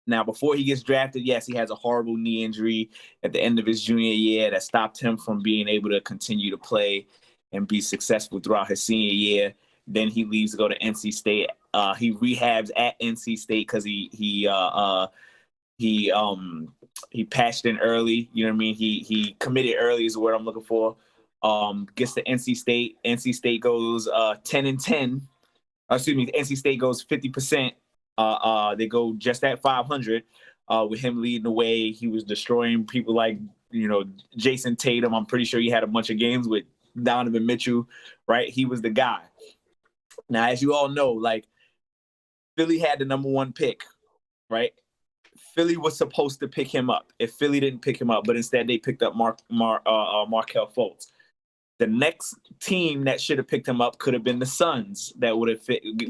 Now, before he gets drafted, yes, he has a horrible knee injury at the end of his junior year that stopped him from being able to continue to play and be successful throughout his senior year. Then he leaves to go to NC State. He rehabs at NC State because he patched in early. You know what I mean? He committed early is the word I'm looking for. Gets to NC State. NC State goes 10-10. Excuse me. NC State goes 50%. They go just at 500. With him leading the way, he was destroying people like Jason Tatum. I'm pretty sure he had a bunch of games with Donovan Mitchell. Right? He was the guy. Now, as you all know, like Philly had the number 1 pick. Right? Philly was supposed to pick him up if Philly didn't pick him up, but instead they picked up Markelle Fultz. The next team that should have picked him up could have been the Suns. That would have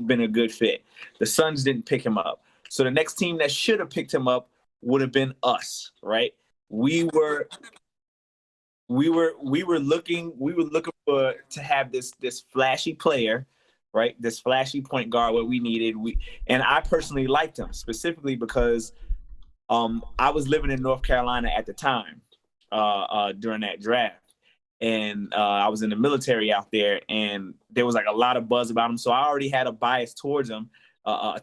been a good fit. The Suns didn't pick him up. So the next team that should have picked him up would have been us, right? We were looking for to have this flashy player, right? This flashy point guard what we needed. And I personally liked him specifically because I was living in North Carolina at the time during that draft. And I was in the military out there, and there was like a lot of buzz about him. So I already had a bias towards him,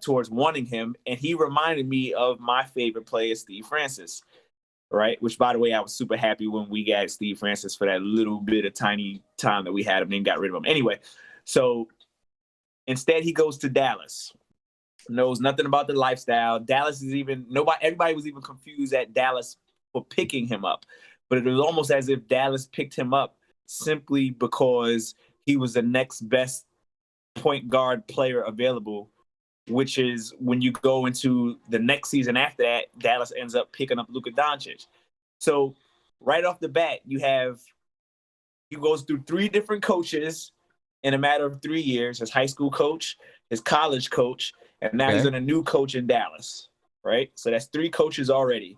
towards wanting him. And he reminded me of my favorite player, Steve Francis, right? Which, by the way, I was super happy when we got Steve Francis for that little bit of tiny time that we had him and got rid of him. Anyway, so instead he goes to Dallas. knows nothing about the lifestyle. Everybody was even confused at Dallas for picking him up. But it was almost as if Dallas picked him up simply because he was the next best point guard player available, which is when you go into the next season after that, Dallas ends up picking up Luka Doncic. So right off the bat, he goes through 3 different coaches in a matter of 3 years: his high school coach, his college coach, and now he's in a new coach in Dallas, right? So that's 3 coaches already.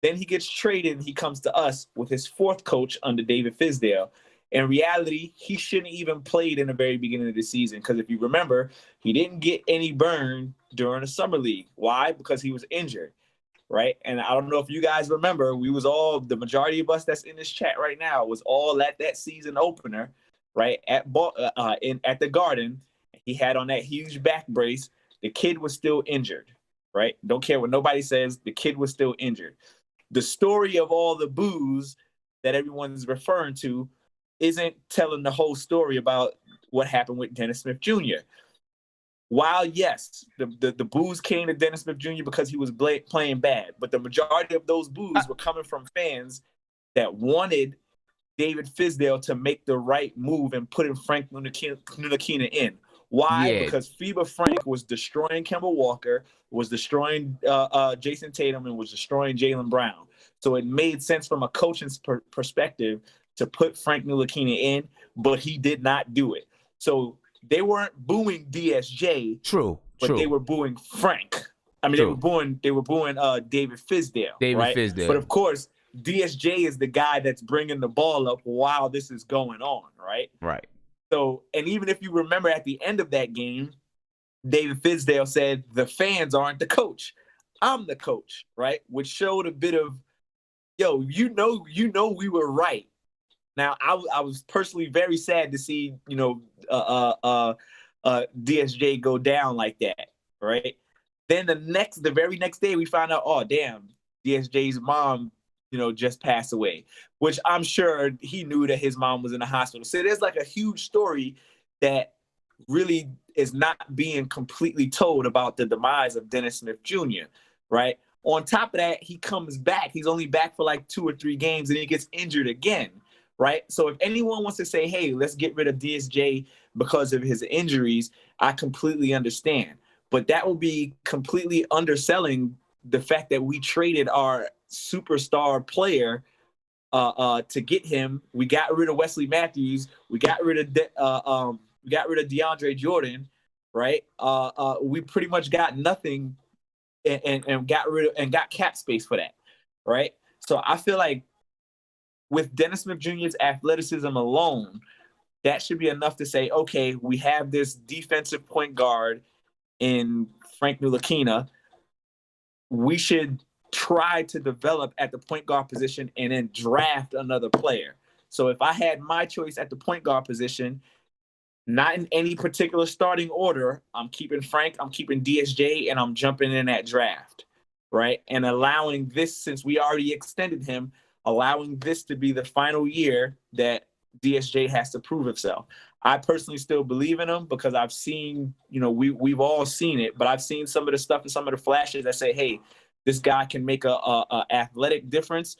Then he gets traded and he comes to us with his 4th coach under David Fizdale. In reality, he shouldn't even played in the very beginning of the season because if you remember, he didn't get any burn during the summer league. Why? Because he was injured, right? And I don't know if you guys remember, the majority of us that's in this chat right now was all at that season opener, right, at the Garden. He had on that huge back brace. The kid was still injured, right? Don't care what nobody says. The kid was still injured. The story of all the boos that everyone's referring to isn't telling the whole story about what happened with Dennis Smith Jr. While, yes, the boos came to Dennis Smith Jr. because he was playing bad, but the majority of those boos were coming from fans that wanted David Fizdale to make the right move and putting Frank Ntilikina in. Why? Yeah. Because FIBA Frank was destroying Kemba Walker, was destroying Jason Tatum, and was destroying Jaylen Brown. So it made sense from a coaching's perspective to put Frank Ntilikina in, but he did not do it. So they weren't booing DSJ. True. They were booing Frank. I mean, they were booing David Fizdale. Right? Fizdale. But of course, DSJ is the guy that's bringing the ball up while this is going on, right? Right. So, and even if you remember at the end of that game, David Fizdale said, the fans aren't the coach. I'm the coach, right? Which showed a bit of, you know, we were right. Now, I was personally very sad to see, DSJ go down like that, right? Then the very next day, we found out, oh, damn, DSJ's mom, just passed away, which I'm sure he knew that his mom was in the hospital. So there's like a huge story that really is not being completely told about the demise of Dennis Smith Jr., right? On top of that, he comes back. He's only back for like 2 or 3 games and he gets injured again, right? So if anyone wants to say, hey, let's get rid of DSJ because of his injuries, I completely understand. But that will be completely underselling the fact that we traded our superstar player to get him. We got rid of Wesley Matthews. We got rid of DeAndre Jordan, right? We pretty much got nothing and got cap space for that, right? So I feel like with Dennis Smith Jr.'s athleticism alone, that should be enough to say, okay, we have this defensive point guard in Frank Ntilikina. We should try to develop at the point guard position and then draft another player. So if I had my choice at the point guard position, not in any particular starting order, I'm keeping Frank, I'm keeping DSJ, and I'm jumping in that draft, right? And allowing this, since we already extended him, allowing this to be the final year that DSJ has to prove himself. I personally still believe in him because I've seen, we've all seen it, but I've seen some of the stuff and some of the flashes that say, hey, this guy can make a athletic difference.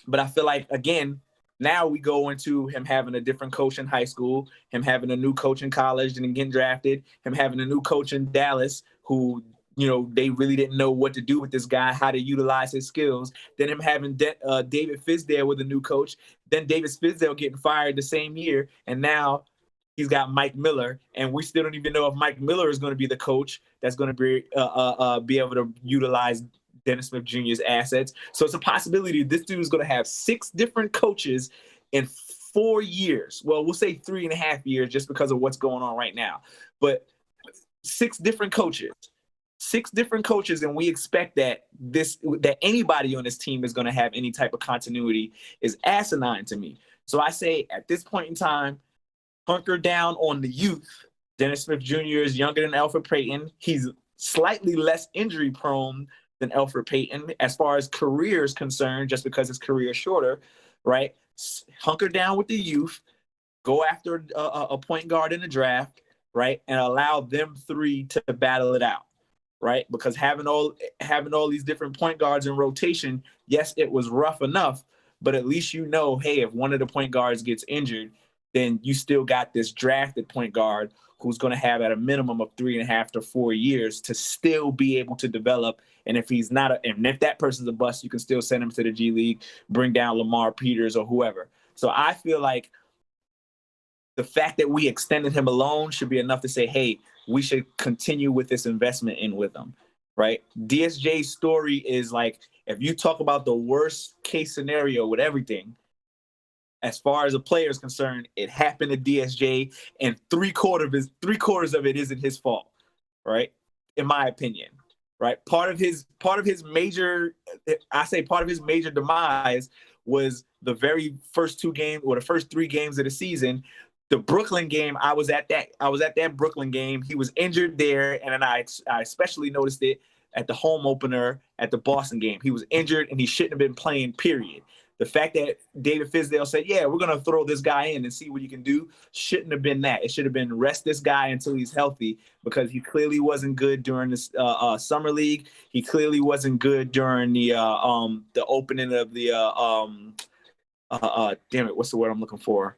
But I feel like, again, now we go into him having a different coach in high school, him having a new coach in college and getting drafted, him having a new coach in Dallas who, they really didn't know what to do with this guy, how to utilize his skills. Then him having David Fizdale with a new coach. Then David Fizdale getting fired the same year. And now he's got Mike Miller. And we still don't even know if Mike Miller is going to be the coach that's going to be able to utilize Dennis Smith Jr.'s assets. So it's a possibility this dude is going to have 6 different coaches in 4 years. Well, we'll say 3.5 years just because of what's going on right now. But 6 different coaches. 6 different coaches, and we expect that anybody on this team is going to have any type of continuity is asinine to me. So I say at this point in time, hunker down on the youth. Dennis Smith Jr. is younger than Elfrid Payton. He's slightly less injury prone than Elfrid Payton as far as career is concerned, just because his career is shorter, right? Hunker down with the youth, go after a point guard in the draft, right? And allow them 3 to battle it out. right? Because having all these different point guards in rotation, yes, it was rough enough, but at least you know, hey, if one of the point guards gets injured, then you still got this drafted point guard who's going to have at a minimum of 3.5 to 4 years to still be able to develop. And if he's not, and if that person's a bust, you can still send him to the G League, bring down Lamar Peters or whoever. So I feel like the fact that we extended him alone should be enough to say, hey, we should continue with this investment in with him, right? DSJ's story is like, if you talk about the worst case scenario with everything, as far as a player is concerned, it happened to DSJ, and three quarters of it isn't his fault, right? In my opinion, right? Part of his major demise was the very first 2 games or the first 3 games of the season. The Brooklyn game, I was at that Brooklyn game. He was injured there, and then I especially noticed it at the home opener at the Boston game. He was injured, and he shouldn't have been playing, period. The fact that David Fizdale said, yeah, we're going to throw this guy in and see what you can do, shouldn't have been that. It should have been rest this guy until he's healthy, because he clearly wasn't good during this summer league. He clearly wasn't good during the opening of the damn it, what's the word I'm looking for?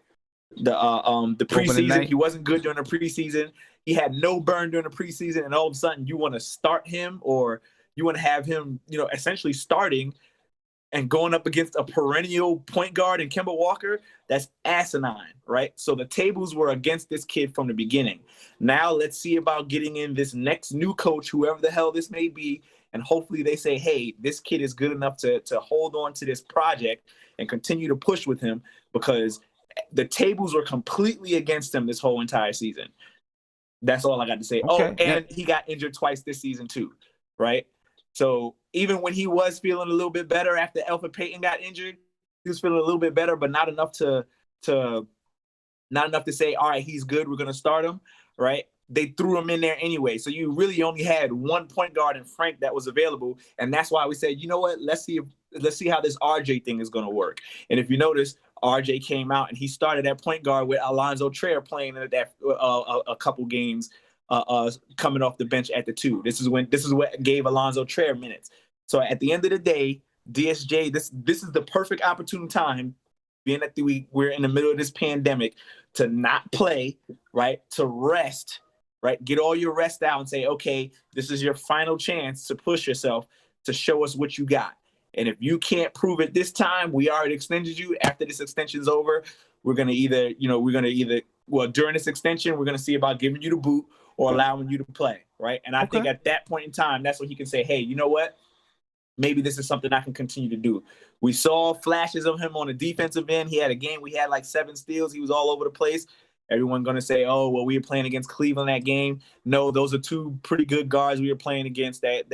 The preseason. He wasn't good during the preseason. He had no burn during the preseason, and all of a sudden you want to start him, or you want to have him, essentially starting and going up against a perennial point guard in Kemba Walker. That's asinine, right? So the tables were against this kid from the beginning. Now let's see about getting in this next new coach, whoever the hell this may be, and hopefully they say, hey, this kid is good enough to hold on to this project and continue to push with him, because the tables were completely against him this whole entire season. That's all I got to say. Okay. He got injured twice this season too, right? So even when he was feeling a little bit better after Elfrid Payton got injured, he was feeling a little bit better, but not enough to say, all right, he's good, we're going to start him, right? They threw him in there anyway. So you really only had one point guard in Frank that was available, and that's why we said, you know what? Let's see how this RJ thing is going to work. And if you notice, RJ came out and he started at point guard with Alonzo Trier playing at that a couple games coming off the bench at the 2. This is what gave Alonzo Trier minutes. So at the end of the day, DSJ, this is the perfect opportune time, being that we're in the middle of this pandemic, to not play, right? To rest, right? Get all your rest out and say, okay, this is your final chance to push yourself, to show us what you got. And if you can't prove it this time, we already extended you. After this extension's over, we're going to either, during this extension, we're going to see about giving you the boot or allowing you to play, right? And I think at that point in time, that's when he can say, hey, you know what? Maybe this is something I can continue to do. We saw flashes of him on the defensive end. He had a game, we had like 7 steals. He was all over the place. Everyone going to say, oh, well, we were playing against Cleveland that game. No, those are 2 pretty good guards we were playing against that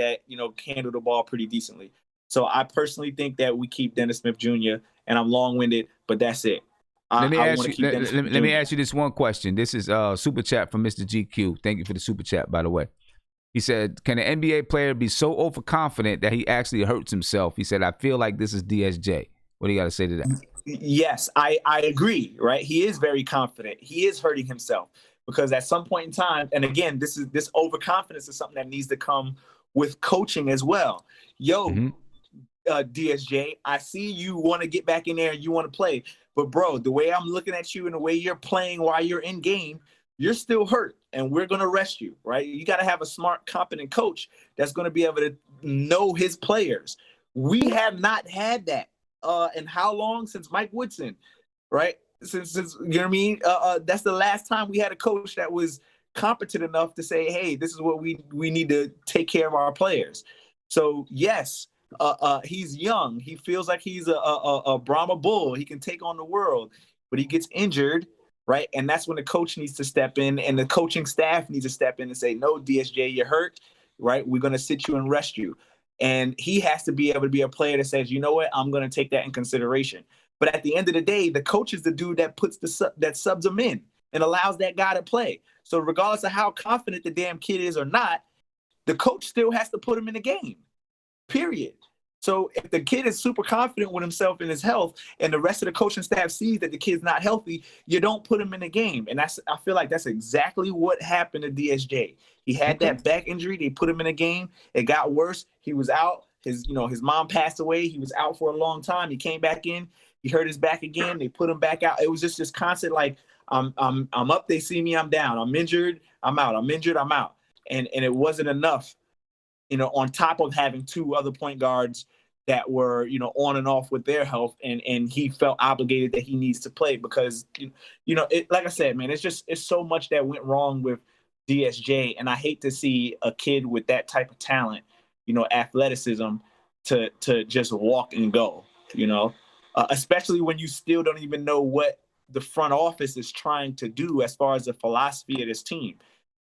handle the ball pretty decently. So I personally think that we keep Dennis Smith Jr., and I'm long-winded, but that's it. Let me ask you this one question. This is super chat from Mr. GQ. Thank you for the super chat, by the way. He said, can an NBA player be so overconfident that he actually hurts himself? He said, I feel like this is DSJ. What do you got to say to that? Yes, I agree, right? He is very confident. He is hurting himself, because at some point in time, and again, this overconfidence is something that needs to come with coaching as well. DSJ, I see you want to get back in there and you want to play, but bro, the way I'm looking at you and the way you're playing while you're in game, you're still hurt, and we're going to rest you, right? You got to have a smart, competent coach that's going to be able to know his players. We have not had that in how long? Since Mike Woodson, right? Since you know what I mean? That's the last time we had a coach that was competent enough to say, hey, this is what we need to take care of our players. So yes, he's young. He feels like he's a Brahma bull. He can take on the world, but he gets injured, right? And that's when the coach needs to step in, and the coaching staff needs to step in and say, no, DSJ, you're hurt, right? We're going to sit you and rest you. And he has to be able to be a player that says, you know what, I'm going to take that in consideration. But at the end of the day, the coach is the dude that puts that subs him in and allows that guy to play. So regardless of how confident the damn kid is or not, the coach still has to put him in the game, period. So if the kid is super confident with himself and his health, and the rest of the coaching staff sees that the kid's not healthy, you don't put him in the game. And I feel like that's exactly what happened to DSJ. He had that back injury. They put him in a game. It got worse. He was out. His mom passed away. He was out for a long time. He came back in. He hurt his back again. They put him back out. It was just this constant, like, I'm up. They see me. I'm down. I'm injured. I'm out. I'm injured. I'm out. And it wasn't enough, on top of having two other point guards that were, on and off with their health. And he felt obligated that he needs to play because, like I said, man, it's so much that went wrong with DSJ. And I hate to see a kid with that type of talent, athleticism to just walk and go, especially when you still don't even know what the front office is trying to do as far as the philosophy of this team.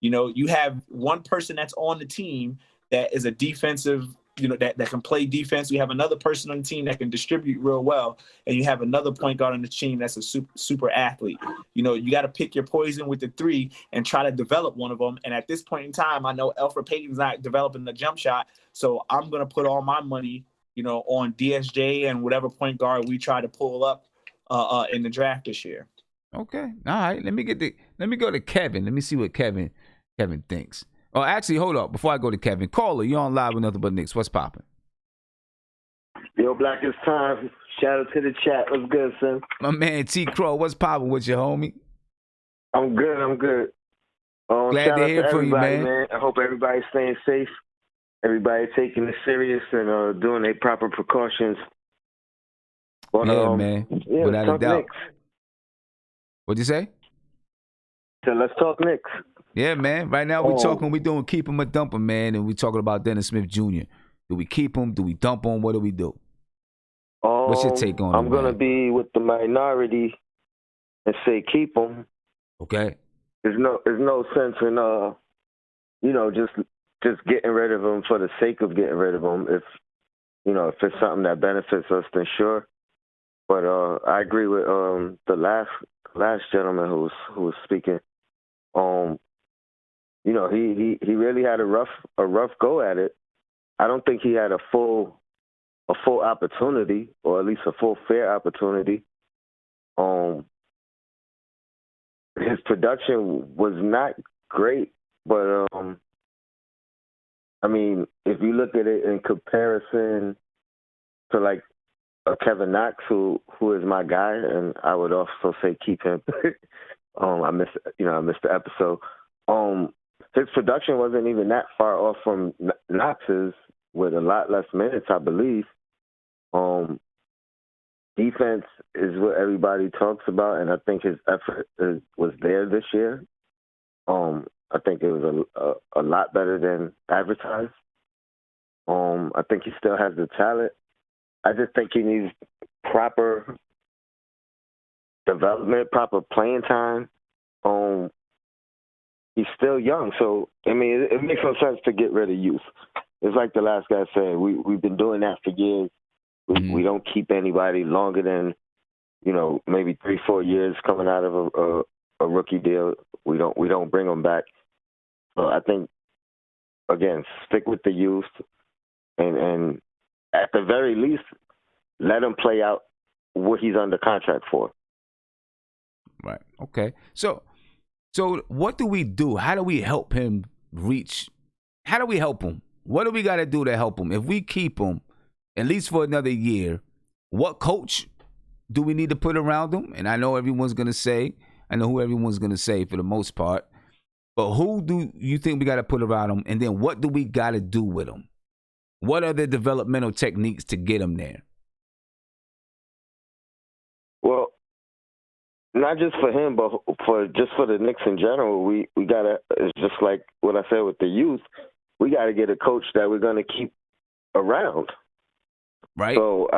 You have one person that's on the team that is a defensive, that can play defense. You have another person on the team that can distribute real well. And you have another point guard on the team that's a super athlete. You got to pick your poison with the three and try to develop one of them. And at this point in time, I know Elfrid Payton's not developing the jump shot. So I'm going to put all my money, on DSJ and whatever point guard we try to pull up in the draft this year. Okay. All right. Let me go to Kevin. Let me see what Kevin thinks. Oh, actually, hold up. Before I go to Kevin, caller, you're on live with Nothing But Knicks. What's popping? Yo, Black, it's time. Shout out to the chat. What's good, son? My man T Crow, what's popping with you, homie? I'm good. Glad to hear from you, man. I hope everybody's staying safe. Everybody taking it serious and doing their proper precautions. But, man. Yeah, without a doubt. Knicks. What'd you say? So let's talk Knicks. Yeah, man. Right now we're doing keep him or dump him, man, and we're talking about Dennis Smith Jr. Do we keep him? Do we dump him? What do we do? What's your take on it? I'm gonna be with the minority and say keep him. Okay. There's no sense in just getting rid of him for the sake of getting rid of him. If it's something that benefits us, then sure. But I agree with the last gentleman who was speaking. He really had a rough go at it. I don't think he had a full opportunity, or at least a full fair opportunity. His production was not great, but if you look at it in comparison to like a Kevin Knox, who is my guy, and I would also say keep him. I missed the episode. His production wasn't even that far off from Knox's, with a lot less minutes, I believe. Defense is what everybody talks about, and I think his effort was there this year. I think it was a lot better than advertised. I think he still has the talent. I just think he needs proper development, proper playing time. He's still young, so it makes no sense to get rid of youth. It's like the last guy said. We've been doing that for years. We don't keep anybody longer than maybe 3-4 years coming out of a rookie deal. We don't bring them back. So I think, again, stick with the youth, and at the very least, let him play out what he's under contract for. Right. Okay. So what do we do? How do we help him reach? How do we help him? What do we got to do to help him? If we keep him, at least for another year, what coach do we need to put around him? And I know who everyone's going to say for the most part. But who do you think we got to put around him? And then what do we got to do with him? What are the developmental techniques to get him there? Well, not just for him, but for the Knicks in general, we gotta. It's just like what I said with the youth. We got to get a coach that we're going to keep around. Right. So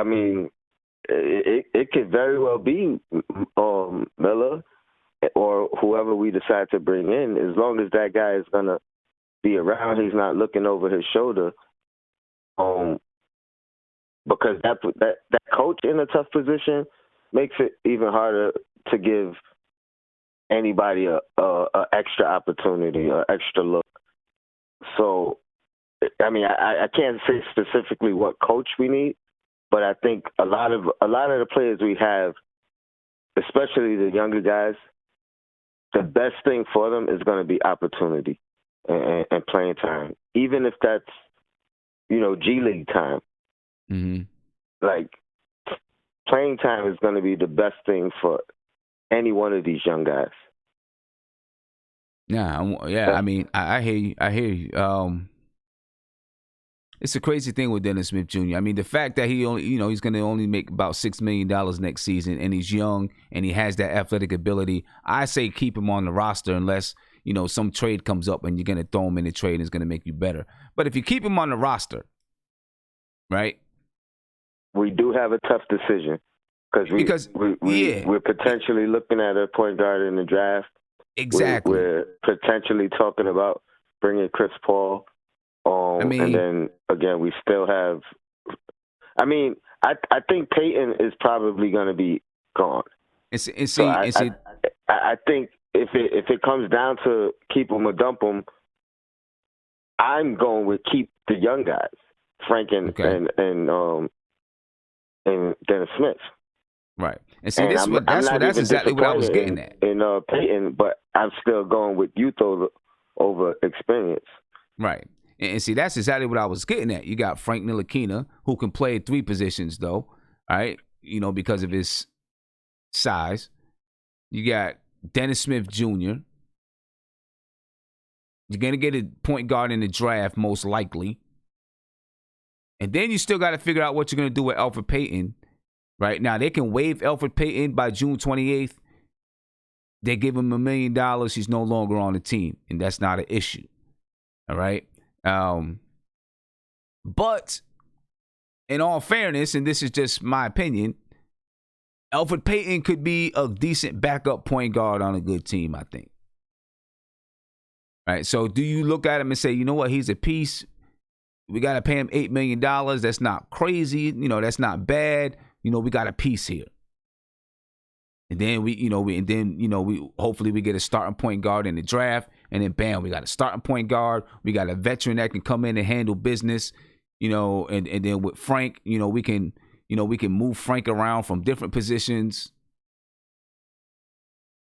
it could very well be Miller or whoever we decide to bring in, as long as that guy is going to be around. He's not looking over his shoulder. Because that coach in a tough position makes it even harder to give anybody a extra opportunity, an extra look. So I mean, I can't say specifically what coach we need, but I think a lot of the players we have, especially the younger guys, the best thing for them is going to be opportunity and playing time, even if that's, you know, G League time. Mm-hmm. Like, playing time is going to be the best thing for any one of these young guys. Yeah. I mean, I hear you. I hear you. It's a crazy thing with Dennis Smith Jr. I mean, the fact that he only, you know, he's going to only make about $6 million next season, and he's young and he has that athletic ability. I say keep him on the roster unless, you know, some trade comes up and you're going to throw him in the trade and it's going to make you better. But if you keep him on the roster, right? We do have a tough decision because we're potentially looking at a point guard in the draft. Exactly. We're potentially talking about bringing Chris Paul. And then again, we still have. I mean, I think Peyton is probably going to be gone. I think if it comes down to keep him or dump him, I'm going with keep the young guys, Frank and Dennis Smith. Right. And see, that's exactly what I was getting at. In Peyton, but I'm still going with youth over experience. Right. And see, that's exactly what I was getting at. You got Frank Ntilikina, who can play 3 positions, though, right? You know, because of his size. You got Dennis Smith Jr. You're going to get a point guard in the draft, most likely. And then you still got to figure out what you're going to do with Elfrid Payton. Right now, they can waive Elfrid Payton by June 28th. They give him $1 million. He's no longer on the team, and that's not an issue. All right. But in all fairness, and this is just my opinion, Elfrid Payton could be a decent backup point guard on a good team, I think. All right. So do you look at him and say, you know what, he's a piece. We got to pay him $8 million. That's not crazy. You know, that's not bad. You know, we got a piece here. And then we hopefully we get a starting point guard in the draft, and then bam, we got a starting point guard. We got a veteran that can come in and handle business, you know, and then with Frank, we can move Frank around from different positions.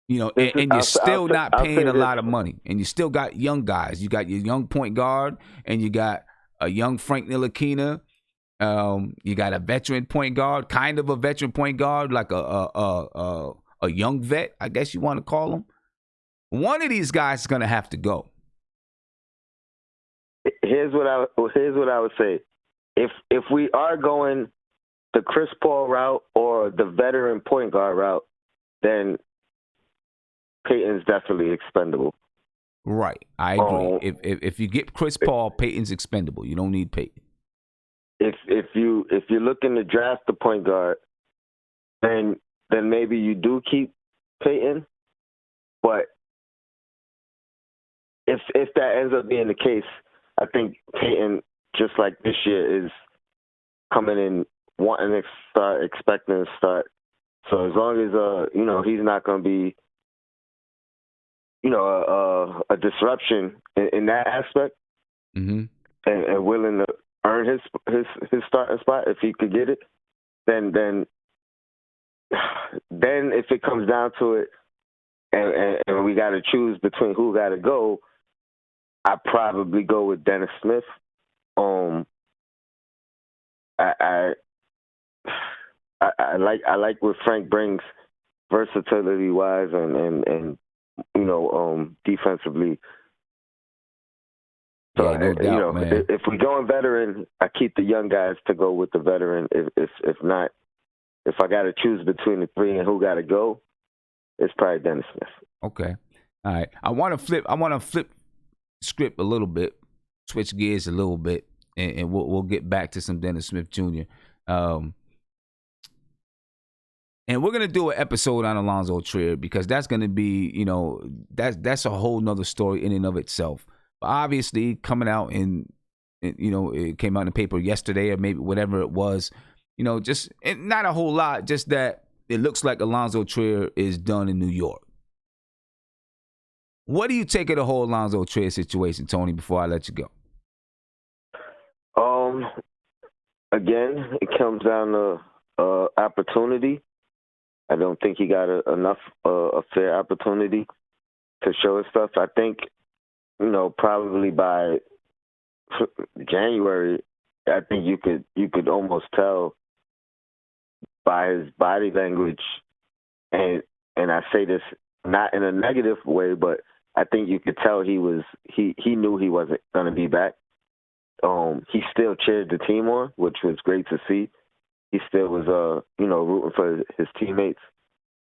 You know, and you're still not paying a lot of money. And you still got young guys. You got your young point guard, and you got a young Frank Ntilikina. You got a veteran point guard, kind of a veteran point guard, like a young vet, I guess you want to call him. One of these guys is gonna have to go. Here's what I would say. If we are going the Chris Paul route or the veteran point guard route, then Peyton's definitely expendable. Right, I agree. If you get Chris Paul, Peyton's expendable. You don't need Peyton. If you're looking to draft the point guard, then maybe you do keep Peyton. But if that ends up being the case, I think Peyton, just like this year, is coming in wanting to start, expecting to start. So as long as he's not going to be a disruption in that aspect, mm-hmm. and willing to earn his starting spot if he could get it, then if it comes down to it, and we got to choose between who got to go, I probably go with Dennis Smith. I like what Frank brings versatility wise and defensively. So yeah, no doubt, man. If we go in veteran, I keep the young guys to go with the veteran. If not, if I got to choose between the 3 and who got to go, it's probably Dennis Smith. Okay, all right. I want to flip script a little bit, switch gears a little bit, and we'll get back to some Dennis Smith Jr. And we're gonna do an episode on Alonzo Trier because that's gonna be, that's a whole nother story in and of itself. But obviously, coming out it came out in the paper yesterday or maybe whatever it was, just not a whole lot, just that it looks like Alonzo Trier is done in New York. What do you take of the whole Alonzo Trier situation, Tony? Before I let you go. Again, it comes down to opportunity. I don't think he got enough a fair opportunity to show his stuff. I think, probably by January, I think you could almost tell by his body language, and I say this not in a negative way, but I think you could tell he knew he wasn't going to be back. He still cheered the team on, which was great to see. He still was rooting for his teammates,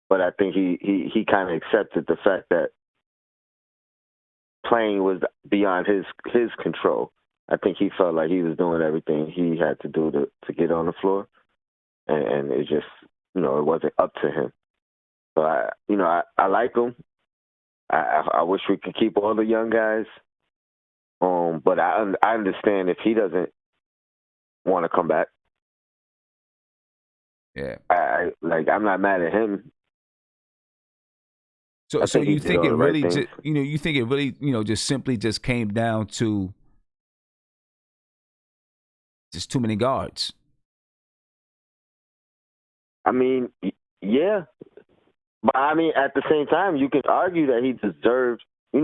but I think he kind of accepted the fact that playing was beyond his control. I think he felt like he was doing everything he had to do to get on the floor, and it just it wasn't up to him. So I like him. I wish we could keep all the young guys. But I understand if he doesn't want to come back. Yeah. I'm not mad at him. So you think it really just, you think it really, just simply just came down to just too many guards? I mean, yeah. But I mean, at the same time, you can argue that he deserved, a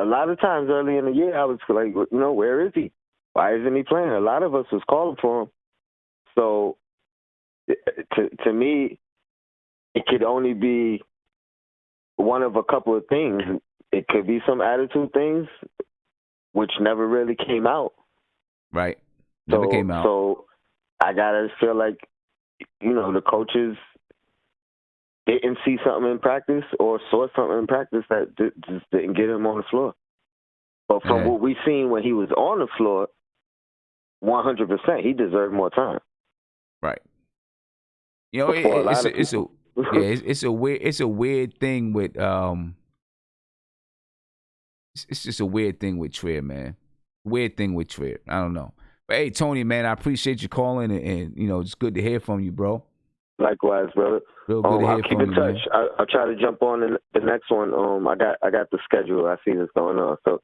lot of times early in the year, I was like, where is he? Why isn't he playing? A lot of us was calling for him. So to me, it could only be one of a couple of things. It could be some attitude things, which never really came out. Right. Never came out. So I gotta feel like, the coaches didn't see something in practice or saw something in practice that just didn't get him on the floor. But from what we seen when he was on the floor, 100%, he deserved more time. Right. It's a weird thing with it's just a weird thing with Trier, man. Weird thing with Trier. I don't know. But hey, Tony, man, I appreciate you calling and it's good to hear from you, bro. Likewise, brother. Real good to hear I'll keep in touch. I'll try to jump on in the next one. I got the schedule. I see what's going on. So.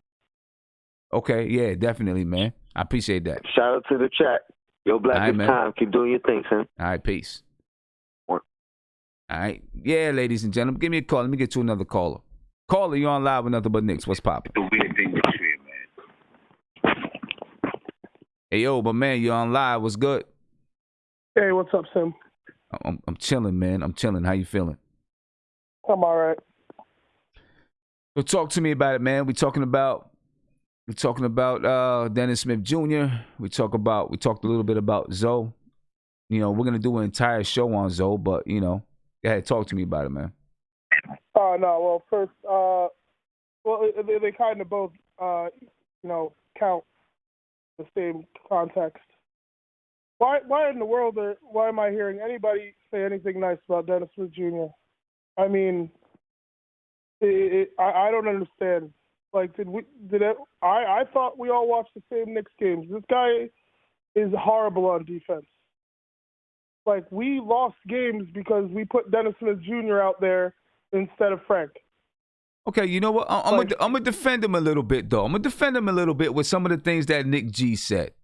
Okay, yeah, definitely, man. I appreciate that. Shout out to the chat. Yo, Black, it's time. Keep doing your thing, son. All right, peace. All right. Yeah, ladies and gentlemen, give me a call. Let me get to another caller. Caller, you on live with Nothing But Knicks. What's poppin'? The weird thing with you, man. Hey, yo, but man, you on live. What's good? Hey, what's up, Sim? I'm chilling, man. I'm chilling. How you feeling? I'm all right. So talk to me about it, man. We're talking about Dennis Smith Jr. We talked a little bit about Zoe. We're gonna do an entire show on Zoe, but go ahead, talk to me about it, man. No. Well, first, they kind of both, count the same context. Why in the world why am I hearing anybody say anything nice about Dennis Smith Jr.? I mean, I don't understand. Like, I thought we all watched the same Knicks games. This guy is horrible on defense. Like, we lost games because we put Dennis Smith Jr. out there instead of Frank. Okay, you know what? I'm gonna defend him a little bit, though. I'm gonna defend him a little bit with some of the things that Nick G said.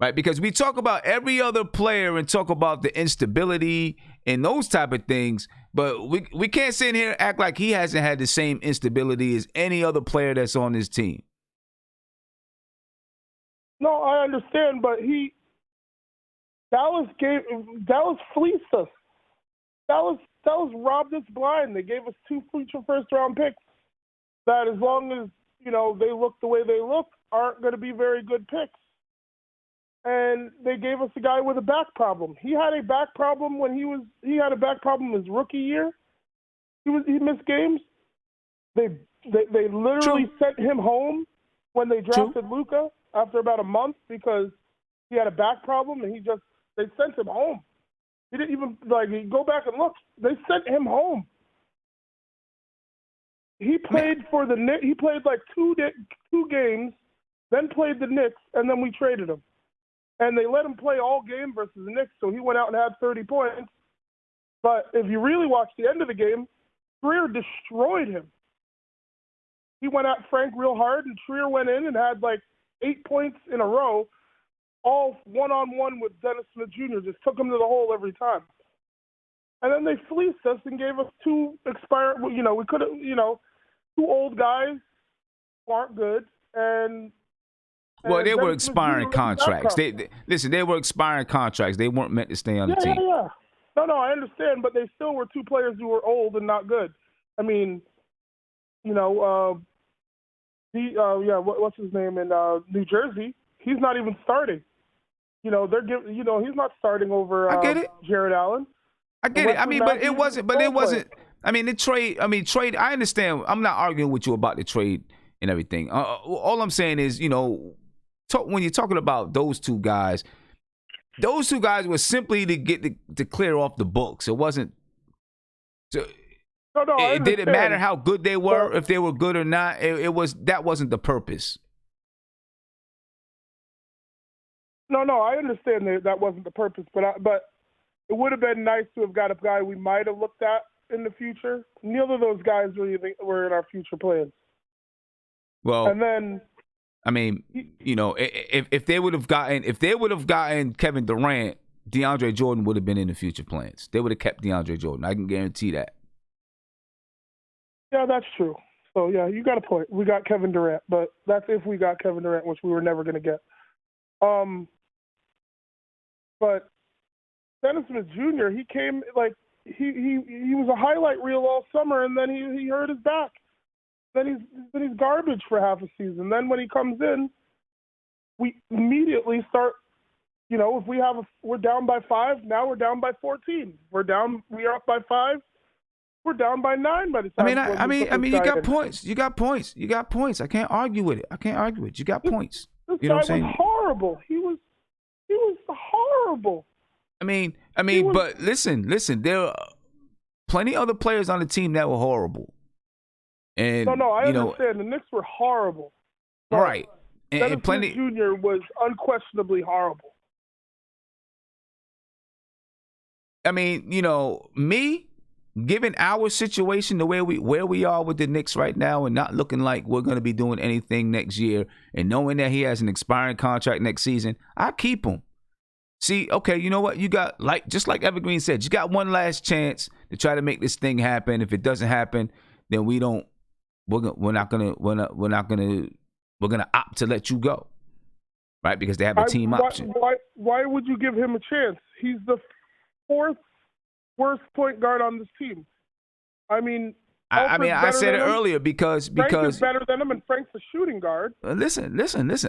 Right, because we talk about every other player and talk about the instability and those type of things, but we can't sit in here and act like he hasn't had the same instability as any other player that's on this team. No, I understand, but Dallas fleeced us. Dallas robbed us blind. They gave us 2 future first-round picks that, as long as they look the way they look, aren't going to be very good picks. And they gave us a guy with a back problem. He had a back problem he had a back problem his rookie year. He missed games. They literally sent him home when they drafted Luka after about a month because he had a back problem, and they sent him home. He didn't even go back and look. They sent him home. He played for the Knicks. He played like two games, then played the Knicks, and then we traded him. And they let him play all game versus the Knicks, so he went out and had 30 points. But if you really watch the end of the game, Trier destroyed him. He went at Frank real hard, and Trier went in and had like 8 points in a row. all one-on-one with Dennis Smith Jr., just took him to the hole every time. And then they fleeced us and gave us two expired, we could have, two old guys who aren't good. Well, they were expiring contracts. They were expiring contracts. They weren't meant to stay on the team. Yeah. No, I understand, but they still were two players who were old and not good. I mean, what's his name in New Jersey? He's not even starting. He's not starting over I get it. Jared Allen. I get it. I mean, but it wasn't. I mean, the trade. I understand. I'm not arguing with you about the trade and everything. All I'm saying is, when you're talking about those two guys were simply to get to clear off the books. It wasn't. It didn't matter how good they were, if they were good or not. That wasn't the purpose. No, I understand that wasn't the purpose, but it would have been nice to have got a guy we might have looked at in the future. Neither of those guys were in our future plans. Well, and then, I mean, if they would have gotten Kevin Durant, DeAndre Jordan would have been in the future plans. They would have kept DeAndre Jordan. I can guarantee that. Yeah, that's true. So yeah, you got a point. We got Kevin Durant, but that's if we got Kevin Durant, which we were never going to get. But Dennis Smith Jr., he came he was a highlight reel all summer, and then he hurt his back. Then he's garbage for half a season. Then when he comes in, we immediately start. If we're down by 5, now we're down by 14. We are up by 5. We're down by 9 by the time. I mean, you got points. You got points. I can't argue with it. You got points. This you know what I'm saying? Was horrible. He was horrible. I mean, but listen. There are plenty of other players on the team that were horrible. And no, I understand. The Knicks were horrible. Right. And plenty. Jr. was unquestionably horrible. I mean, me, given our situation, the way where we are with the Knicks right now, and not looking like we're going to be doing anything next year, and knowing that he has an expiring contract next season, I keep him. See, okay, you know what? You got just like Evergreen said, you got one last chance to try to make this thing happen. If it doesn't happen, then we're gonna opt to let you go, right? Because they have a team option. Why would you give him a chance? He's the 4th worst point guard on this team. I mean, I said it earlier because Frank is better than him, and Frank's a shooting guard. Listen.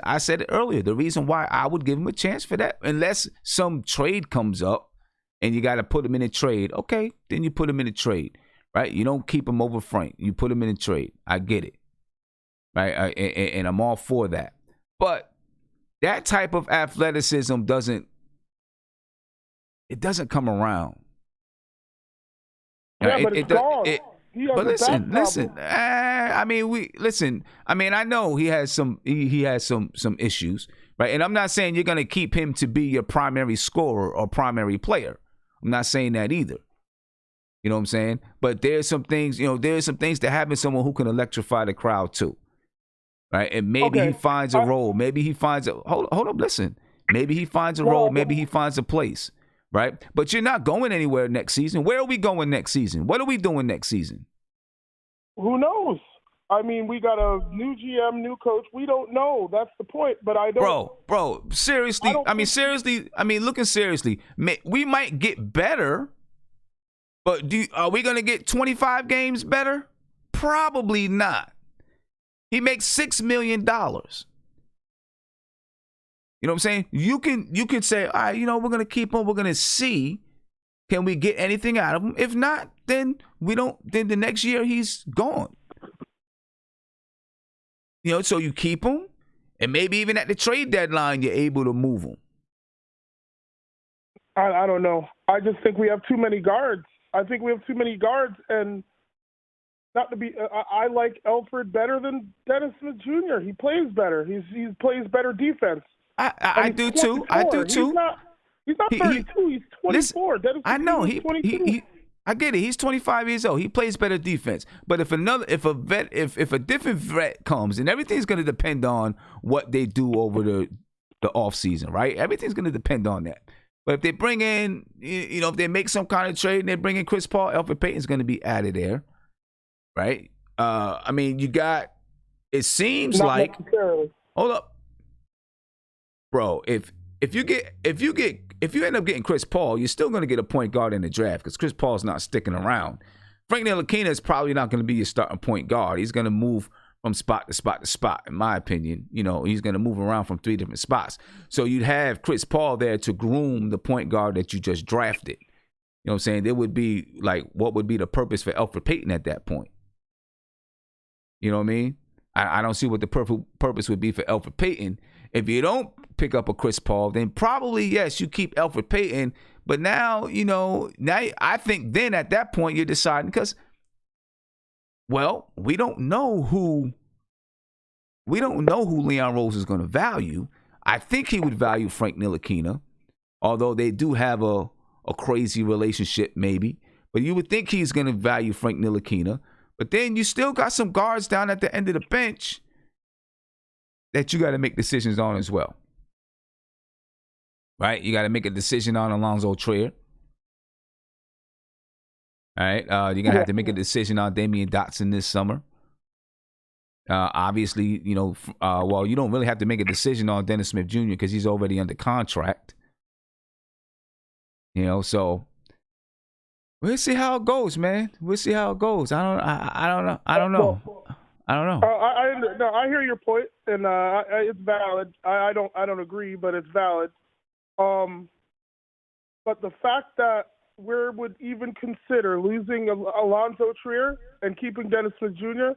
I said it earlier. The reason why I would give him a chance for that, unless some trade comes up and you got to put him in a trade, okay, then you put him in a trade, right? You don't keep him over Frank. You put him in a trade. I get it, right? And I'm all for that. But that type of athleticism doesn't come around. Yeah, but it's gone. But listen. I know he has some issues, right? And I'm not saying you're gonna keep him to be your primary scorer or primary player. I'm not saying that either. You know what I'm saying? But there's some things, to having someone who can electrify the crowd too, right? And maybe he finds a role. Maybe he finds a hold up. Listen, maybe he finds a role. Maybe he finds a place. Right? But you're not going anywhere next season. Where are we going next season? What are we doing next season? Who knows? I mean, we got a new GM, new coach. We don't know. That's the point. But I don't. Bro, seriously. Looking seriously, we might get better, but are we going to get 25 games better? Probably not. He makes $6 million. You know what I'm saying? You can say, all right, we're going to keep him. We're going to see, can we get anything out of him? If not, then we don't. Then the next year he's gone. So you keep him, and maybe even at the trade deadline you're able to move him. I don't know. I just think we have too many guards. And not to be. I like Elfrid better than Dennis Smith Jr. He plays better. He plays better defense. I do too. He's not 32. He's 24. Listen, I know. I get it. He's 25 years old. He plays better defense. But if a different vet comes, and everything's going to depend on what they do over the offseason, right? Everything's going to depend on that. But if they bring in, if they make some kind of trade and they bring in Chris Paul, Elfrid Payton's going to be added there, right? I mean, it seems Not like, necessarily. hold up, bro. If you end up getting Chris Paul, you're still going to get a point guard in the draft because Chris Paul's not sticking around. Frank Ntilikina is probably not going to be your starting point guard. He's going to move from spot to spot to spot, in my opinion. He's going to move around from 3 different spots. So you'd have Chris Paul there to groom the point guard that you just drafted. You know what I'm saying? There would be, like, what would be the purpose for Elfrid Payton at that point? You know what I mean? I don't see what the purpose would be for Elfrid Payton. If you don't pick up a Chris Paul, then probably, yes, you keep Elfrid Payton. But now, I think then at that point you're deciding because, well, we don't know who Leon Rose is going to value. I think he would value Frank Ntilikina, although they do have a crazy relationship maybe. But you would think he's going to value Frank Ntilikina. But then you still got some guards down at the end of the bench that you got to make decisions on as well. Right? You got to make a decision on Alonzo Trier. All right? You're going to have to make a decision on Damian Dotson this summer. Obviously, you don't really have to make a decision on Dennis Smith Jr. because he's already under contract. So we'll see how it goes, man. We'll see how it goes. I don't know. I hear your point, and it's valid. I don't agree, but it's valid. But the fact that we would even consider losing Alonzo Trier and keeping Dennis Smith Jr.,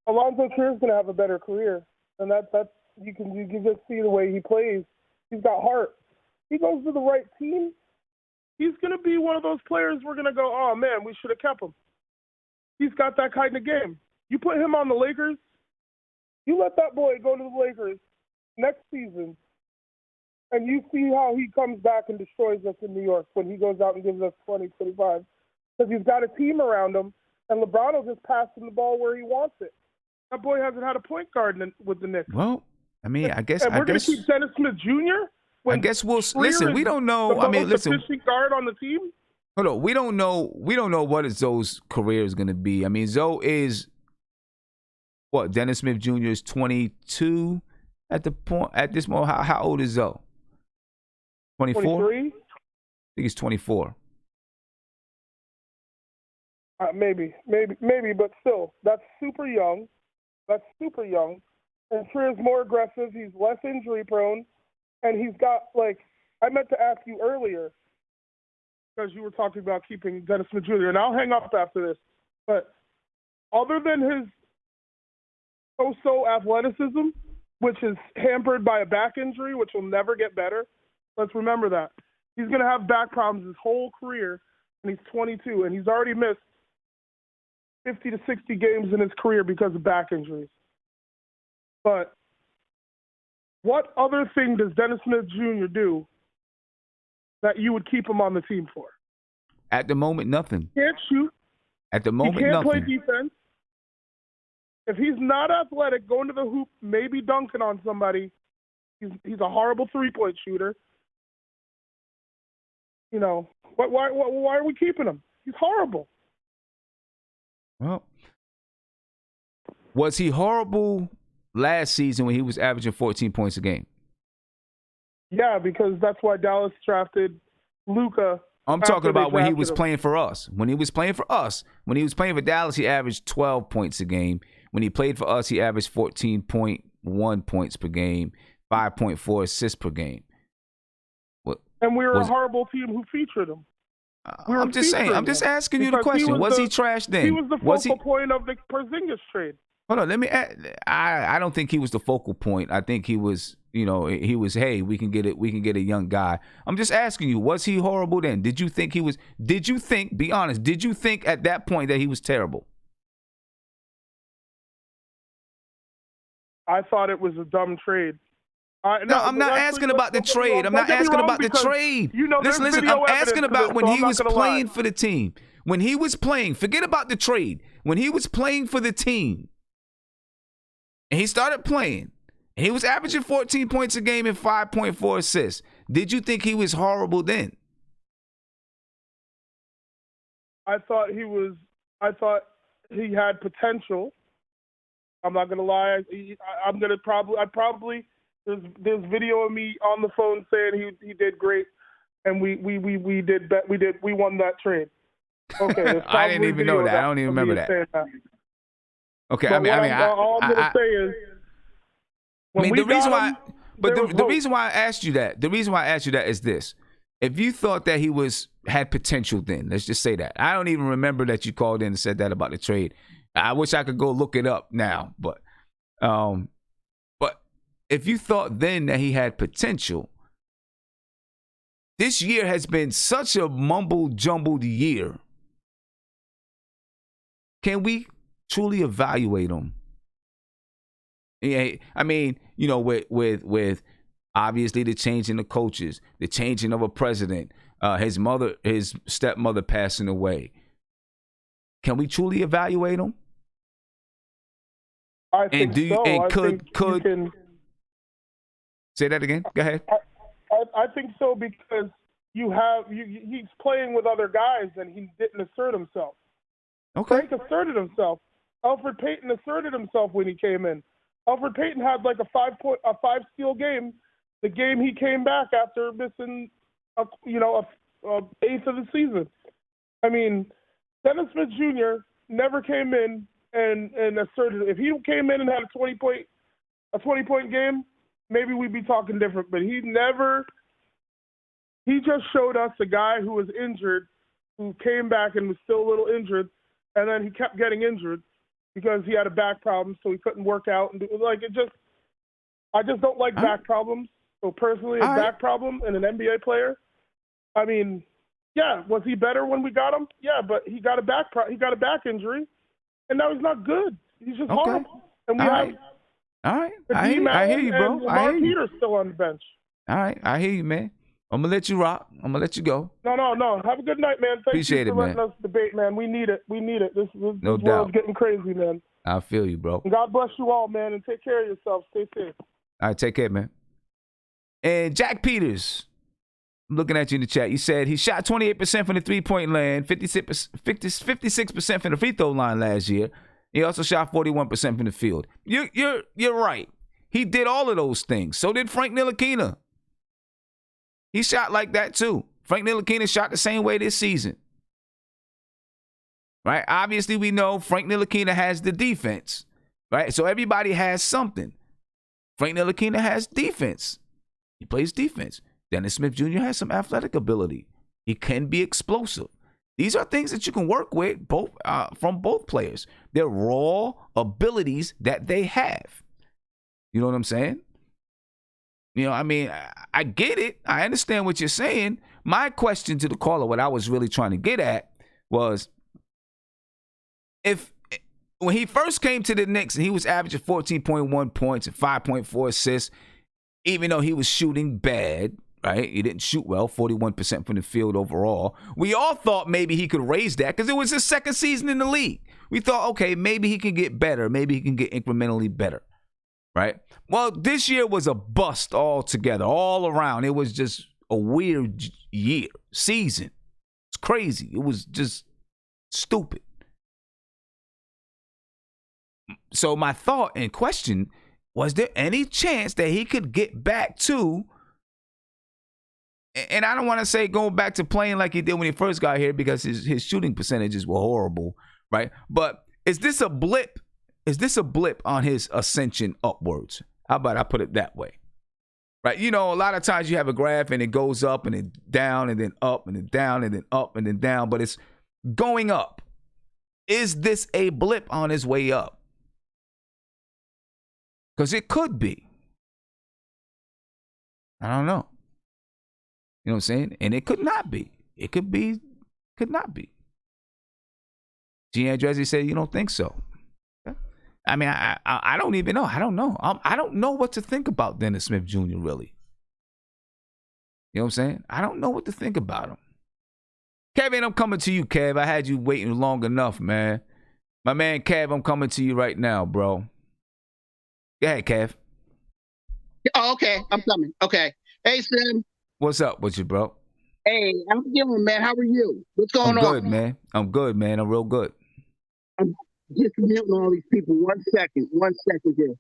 Alonzo Trier is going to have a better career, and that's you can just see the way he plays. He's got heart. He goes to the right team. He's going to be one of those players we're going to go, oh man, we should have kept him. He's got that kind of game. You put him on the Lakers, you let that boy go to the Lakers next season, and you see how he comes back and destroys us in New York when he goes out and gives us 20, 25. Because he's got a team around him, and LeBron will just pass him the ball where he wants it. That boy hasn't had a point guard with the Knicks. Well, I mean, I guess we're going to keep Dennis Smith Jr.? I guess we'll listen. We don't know. I mean, listen. Efficient guard on the team. Hold on. We don't know what Zoe's career is going to be. I mean, Zoe is what? Dennis Smith Jr. is 22 at this moment. How old is Zoe? 24. 23? I think he's 24. Maybe, but still, that's super young. And Trier's more aggressive. He's less injury prone. And he's got, I meant to ask you earlier, because you were talking about keeping Dennis Smith Jr., and I'll hang up after this, but other than his so-so athleticism, which is hampered by a back injury, which will never get better, let's remember that. He's going to have back problems his whole career, and he's 22, and he's already missed 50 to 60 games in his career because of back injuries. But what other thing does Dennis Smith Jr. do that you would keep him on the team for? At the moment, nothing. He can't shoot. At the moment, he can't nothing. play defense. If he's not athletic, going to the hoop, maybe dunking on somebody, he's a horrible three-point shooter. Why are we keeping him? He's horrible. Well, was he horrible last season when he was averaging 14 points a game? Yeah, because that's why Dallas drafted Luka. I'm talking about when he was playing for us. When he was playing for Dallas, he averaged 12 points a game. When he played for us, he averaged 14.1 points per game, 5.4 assists per game. And we were a horrible team who featured him. I'm just saying. I'm just asking you the question. Was he trash then? He was the focal point of the Porzingis trade. Hold on, let me. I don't think he was the focal point. I think he was. He was. Hey, we can get it. We can get a young guy. I'm just asking you. Was he horrible then? Did you think he was? Did you think? Be honest. Did you think at that point that he was terrible? I thought it was a dumb trade. No, I'm not asking about the trade. I'm not asking about the trade. Listen. I'm asking about when he was playing for the team. When he was playing, forget about the trade. When he was playing for the team, and he started playing, And he was averaging 14 points a game and 5.4 assists. Did you think he was horrible then? I thought he had potential. I'm not gonna lie. There's video of me on the phone saying he did great, and we won that trade. Okay, I didn't even know that. I don't even remember that. Okay, but all I'm gonna say is, the reason why I asked you that is this: if you thought that he had potential, then let's just say that. I don't even remember that you called in and said that about the trade. I wish I could go look it up now, but if you thought then that he had potential, this year has been such a mumble-jumbled year. Can we truly evaluate him? Yeah, I mean, with obviously the changing of coaches, the changing of a president, his stepmother passing away. Can we truly evaluate him? I think so. Say that again. Go ahead. I think so because he's playing with other guys and he didn't assert himself. Okay. Frank asserted himself. Alfred Payton asserted himself when he came in. Alfred Payton had like a 5-steal game. The game he came back after missing a eighth of the season. I mean, Dennis Smith Jr. never came in and asserted. If he came in and had a 20-point game, maybe we'd be talking different. But he just showed us a guy who was injured, who came back and was still a little injured, and then he kept getting injured because he had a back problem, so he couldn't work out and I just don't like back problems. So personally, back problem in an NBA player. I mean, yeah, was he better when we got him? Yeah, but he got a back injury, and now he's not good. He's just horrible. And we have. All right. I hear you, bro. And Mark Peter's still on the bench. All right. I hear you, man. I'm going to let you rock. I'm going to let you go. No. Have a good night, man. Appreciate you for letting us debate, man. We need it. This world's getting crazy, man. I feel you, bro. And God bless you all, man, and take care of yourself. Stay safe. All right. Take care, man. And Jack Peters, I'm looking at you in the chat. You said he shot 28% from the three-point line, 56% from the free throw line last year. He also shot 41% from the field. You're right. He did all of those things. So did Frank Ntilikina. He shot like that too. Frank Ntilikina shot the same way this season. Right? Obviously, we know Frank Ntilikina has the defense. Right? So everybody has something. Frank Ntilikina has defense. He plays defense. Dennis Smith Jr. has some athletic ability. He can be explosive. These are things that you can work with from both players. They're raw abilities that they have. You know what I'm saying? I mean, I get it. I understand what you're saying. My question to the caller, what I was really trying to get at was, when he first came to the Knicks and he was averaging 14.1 points and 5.4 assists, even though he was shooting bad, right? He didn't shoot well, 41% from the field overall. We all thought maybe he could raise that because it was his second season in the league. We thought, okay, maybe he can get better. Maybe he can get incrementally better, right? Well, this year was a bust altogether, all around. It was just a weird season. It's crazy. It was just stupid. So my thought and question, was there any chance that he could get back to, and I don't want to say going back to playing like he did when he first got here because his shooting percentages were horrible, right? But is this a blip? Is this a blip on his ascension upwards? How about I put it that way? Right? A lot of times you have a graph and it goes up and then down and then up and then down and then up and then down, but it's going up. Is this a blip on his way up? Because it could be. I don't know. You know what I'm saying? And it could not be. It could be, could not be. G. Andrezzi said, you don't think so. I mean, I don't even know. I don't know. I don't know what to think about Dennis Smith Jr., really. You know what I'm saying? I don't know what to think about him. Kevin, I'm coming to you, Kev. I had you waiting long enough, man. My man, Kev, I'm coming to you right now, bro. Go ahead, Kev. Oh, okay. I'm coming. Okay. Hey, Sim. What's up with you, bro? Hey, I'm feeling, man. How are you? What's I'm going good, on? man. I'm good, man. I'm real good. I'm just muting all these people. 1 second. 1 second here.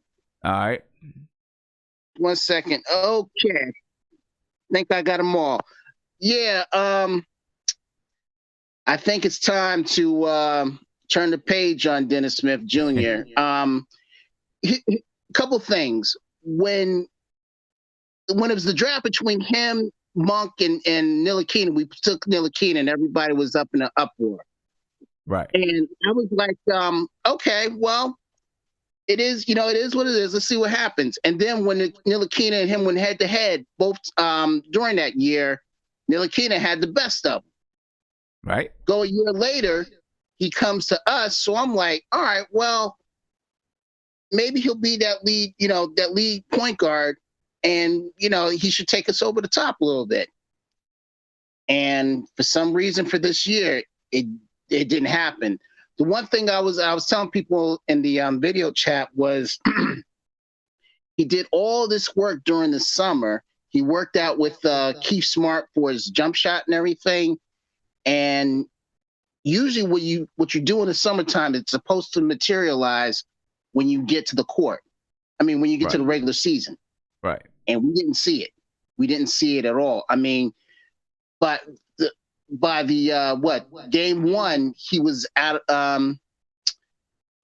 All right. 1 second. Okay. Think I got them all. Yeah. I think it's time to turn the page on Dennis Smith Jr. Couple things. When it was the draft between him, Monk, and Ntilikina, we took Ntilikina, and everybody was up in an uproar. Right. And I was like, okay, well, it is what it is. Let's see what happens. And then when Ntilikina and him went head to head, both during that year, Ntilikina had the best of them. Right. Go a year later, he comes to us. So I'm like, all right, well, maybe he'll be that lead point guard, and he should take us over the top a little bit. And for some reason, for this year, it didn't happen. The one thing I was telling people in the video chat was he did all this work during the summer. He worked out with Keith Smart for his jump shot and everything. And usually what you do in the summertime, it's supposed to materialize when you get to the court. I mean, when you get to the regular season. Right. And we didn't see it. We didn't see it at all. I mean, but by the game one, he was out of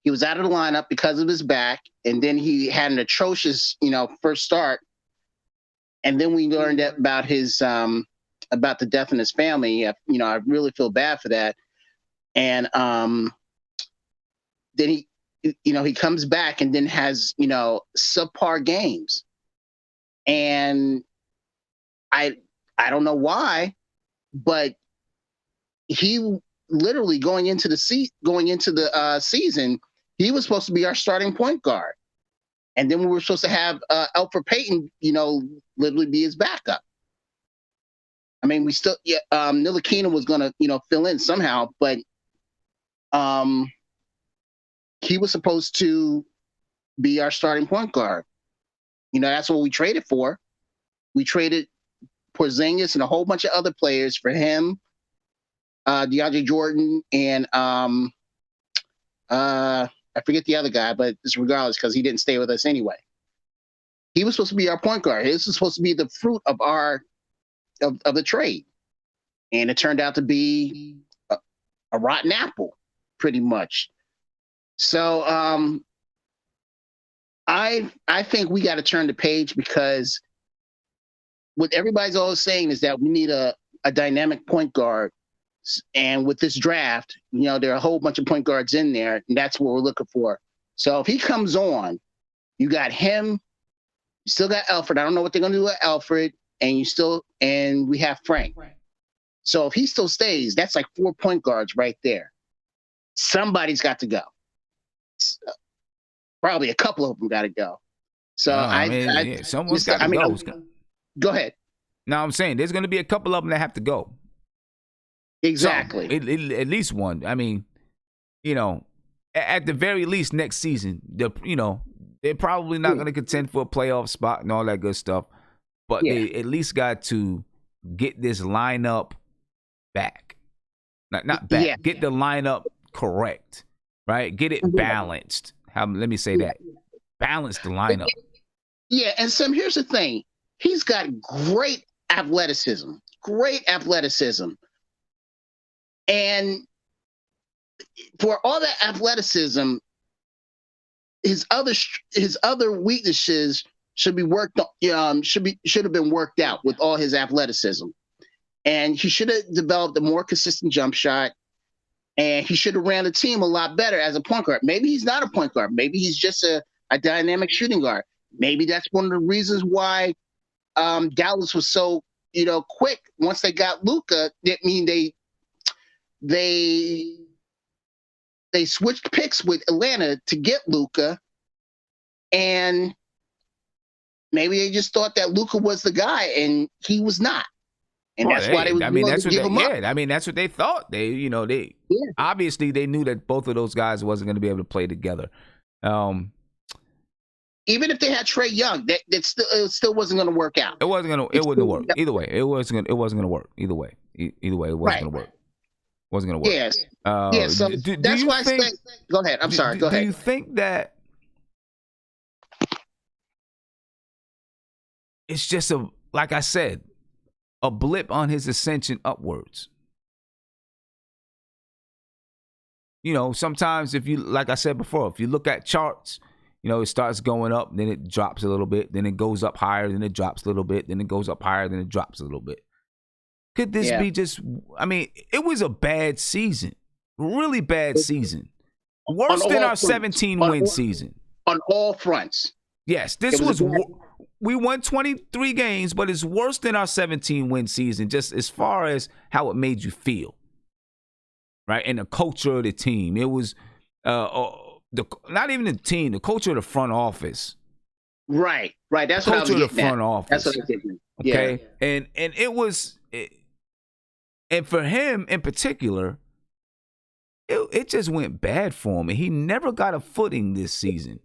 the lineup because of his back, and then he had an atrocious first start. And then we learned about his about the death in his family. I really feel bad for that. And then he comes back and then has subpar games. And I don't know why, but he literally going into the season, he was supposed to be our starting point guard, and then we were supposed to have Elfrid Payton, literally be his backup. I mean, we still Ntilikina was gonna fill in somehow, but he was supposed to be our starting point guard. That's what we traded for. We traded Porzingis and a whole bunch of other players for him, DeAndre Jordan, and I forget the other guy, but it's regardless because he didn't stay with us anyway. He was supposed to be our point guard. This was supposed to be the fruit of of the trade, and it turned out to be a rotten apple, pretty much. So I think we got to turn the page, because what everybody's always saying is that we need a dynamic point guard. And with this draft, there are a whole bunch of point guards in there, and that's what we're looking for. So if he comes on, you got him, you still got Elfrid. I don't know what they're going to do with Elfrid, and we have Frank. So if he still stays, that's like 4 point guards right there. Somebody's got to go. Probably a couple of them got to go. So someone's got to go. Go ahead. No, I'm saying there's going to be a couple of them that have to go. Exactly. At least one. I mean, at the very least next season, they're probably not going to contend for a playoff spot and all that good stuff. But they at least got to get this lineup back. Not back. Yeah. Get the lineup correct, right? Get it balanced. Let me say that. Balance the lineup. Yeah, and Sam, here's the thing. He's got great athleticism. And for all that athleticism, his other weaknesses should be worked on, should have been worked out with all his athleticism. And he should have developed a more consistent jump shot, and he should have ran the team a lot better as a point guard. Maybe he's not a point guard. Maybe he's just a dynamic shooting guard. Maybe that's one of the reasons why Dallas was so quick once they got Luka. I mean, they switched picks with Atlanta to get Luka, and maybe they just thought that Luka was the guy, and he was not. And that's why they was give him up. I mean, that's what they thought. They obviously they knew that both of those guys wasn't going to be able to play together. even if they had Trey Young, it still wasn't going to work out. It wouldn't work either way. It wasn't going to work either way. Either way, it wasn't going to work. Wasn't going to work. Yes. Yeah. So that's why I say. Go ahead. I'm sorry. Go ahead. Do you think that it's just like I said, a blip on his ascension upwards? You know, sometimes like I said before, if you look at charts, you know, it starts going up, then it drops a little bit, then it goes up higher, then it drops a little bit, then it goes up higher, then it drops a little bit. Could this be just, I mean, it was a bad season, really bad season. Worse than our 17-win season. On all fronts. Yes, we won 23 games, but it's worse than our 17-win season, just as far as how it made you feel. Right? And the culture of the team. It was not even the team, the culture of the front office. Right. That's what I was getting at. Culture of the front office. That's what I was getting at. Yeah. Okay? And it was... And for him in particular, it just went bad for him. And he never got a footing this season.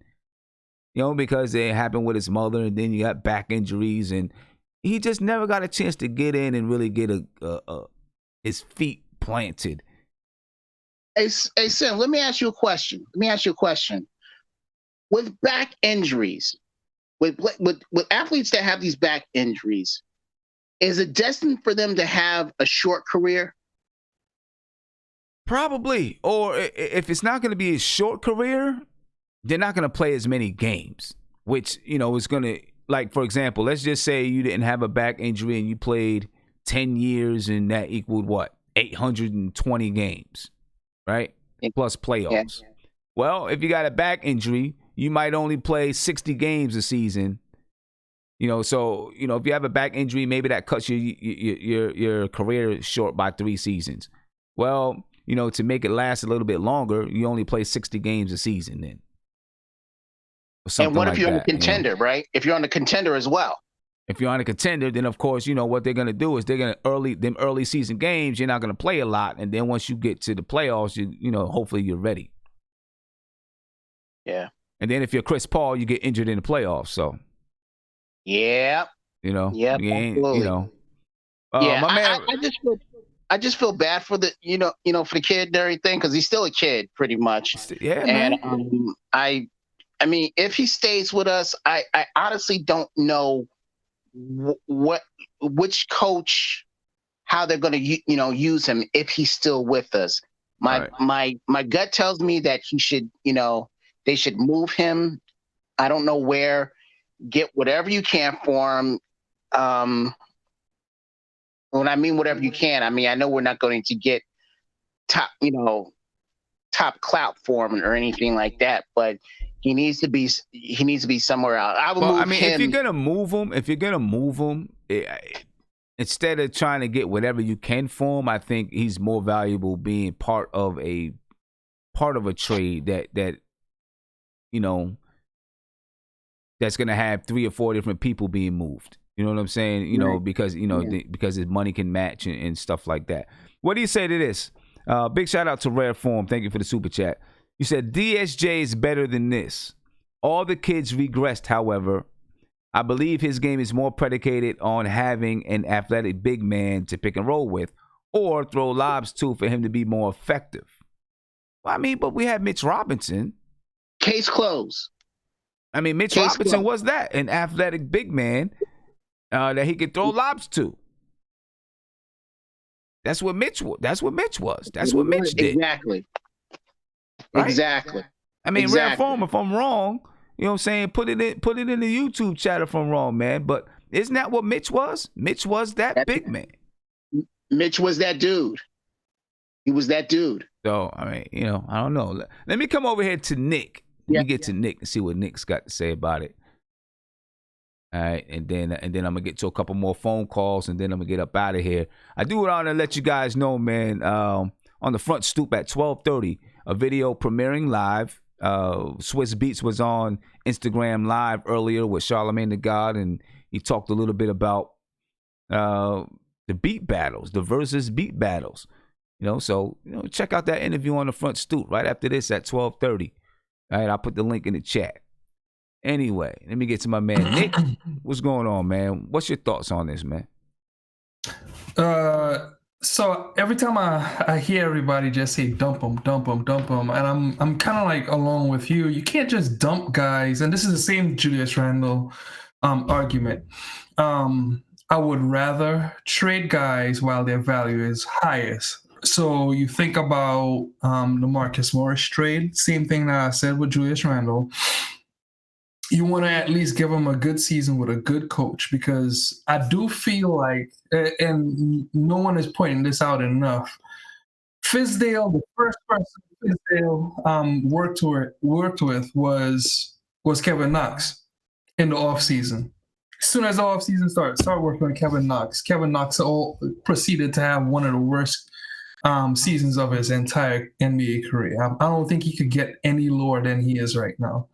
You know, because it happened with his mother, and then you got back injuries, and he just never got a chance to get in and really get his feet planted. Hey, Sim, let me ask you a question. With back injuries, with athletes that have these back injuries, is it destined for them to have a short career? Probably. Or if it's not going to be a short career, they're not going to play as many games, which, you know, is going to, like, for example, let's just say you didn't have a back injury and you played 10 years and that equaled what? 820 games, right? Plus playoffs. Yeah. Well, if you got a back injury, you might only play 60 games a season. You know, so, you know, if you have a back injury, maybe that cuts your career short by 3 seasons. Well, you know, to make it last a little bit longer, you only play 60 games a season then. And what if you're on a contender, you know? Right? If you're on a contender as well. If you're on a contender, then of course, you know, what they're going to do is they're going to early season games, you're not going to play a lot. And then once you get to the playoffs, you know, hopefully you're ready. Yeah. And then if you're Chris Paul, you get injured in the playoffs. So. Yeah. You know. Yeah. You know. Yeah. My man, I just feel bad for the for the kid and everything, because he's still a kid pretty much. Yeah. And man. I mean, if he stays with us, I honestly don't know which coach, how they're going to use him if he's still with us. My gut tells me that he should, they should move him. I don't know where. Get whatever you can for him. When I mean whatever you can, I mean I know we're not going to get top clout for him or anything like that, but he needs to be somewhere else. If you're gonna move him, instead of trying to get whatever you can for him, I think he's more valuable being part of a trade that that's gonna have 3 or 4 different people being moved. You know what I'm saying? Because his money can match and stuff like that. What do you say to this? Big shout out to Rare Form. Thank you for the super chat. You said DSJ is better than this. All the kids regressed, however. I believe his game is more predicated on having an athletic big man to pick and roll with or throw lobs to for him to be more effective. Well, I mean, but we had Mitch Robinson. Case closed. I mean, Mitch Robinson was that, an athletic big man that he could throw lobs to. That's what Mitch was. That's what Mitch did. Exactly. Right? Exactly. I mean, Rare Form, if I'm wrong, you know what I'm saying, put it in the YouTube chat if I'm wrong, man. But isn't that what Mitch was? Mitch was that big man. Mitch was that dude. He was that dude. So, I mean, I don't know. Let me come over here to Nick. Let me get to Nick and see what Nick's got to say about it. All right, and then I'm gonna get to a couple more phone calls, and then I'm gonna get up out of here. I do want to let you guys know, man. On the front stoop at 12:30, a video premiering live. Swiss Beats was on Instagram Live earlier with Charlamagne the God, and he talked a little bit about the beat battles, the versus beat battles. So check out that interview on the front stoop right after this at 12:30. All right, I'll put the link in the chat. Anyway, let me get to my man Nick. What's going on, man? What's your thoughts on this, man? So every time I hear everybody just say dump them, and I'm kind of like along with you. You can't just dump guys, and this is the same Julius Randle argument. I would rather trade guys while their value is highest. So you think about the Marcus Morris trade, same thing that I said with Julius Randle. You want to at least give him a good season with a good coach, because I do feel like, and no one is pointing this out enough, Fizdale, the first person Fizdale worked with was Kevin Knox in the offseason. As soon as the offseason started working with Kevin Knox. Kevin Knox proceeded to have one of the worst seasons of his entire NBA career. I don't think he could get any lower than he is right now.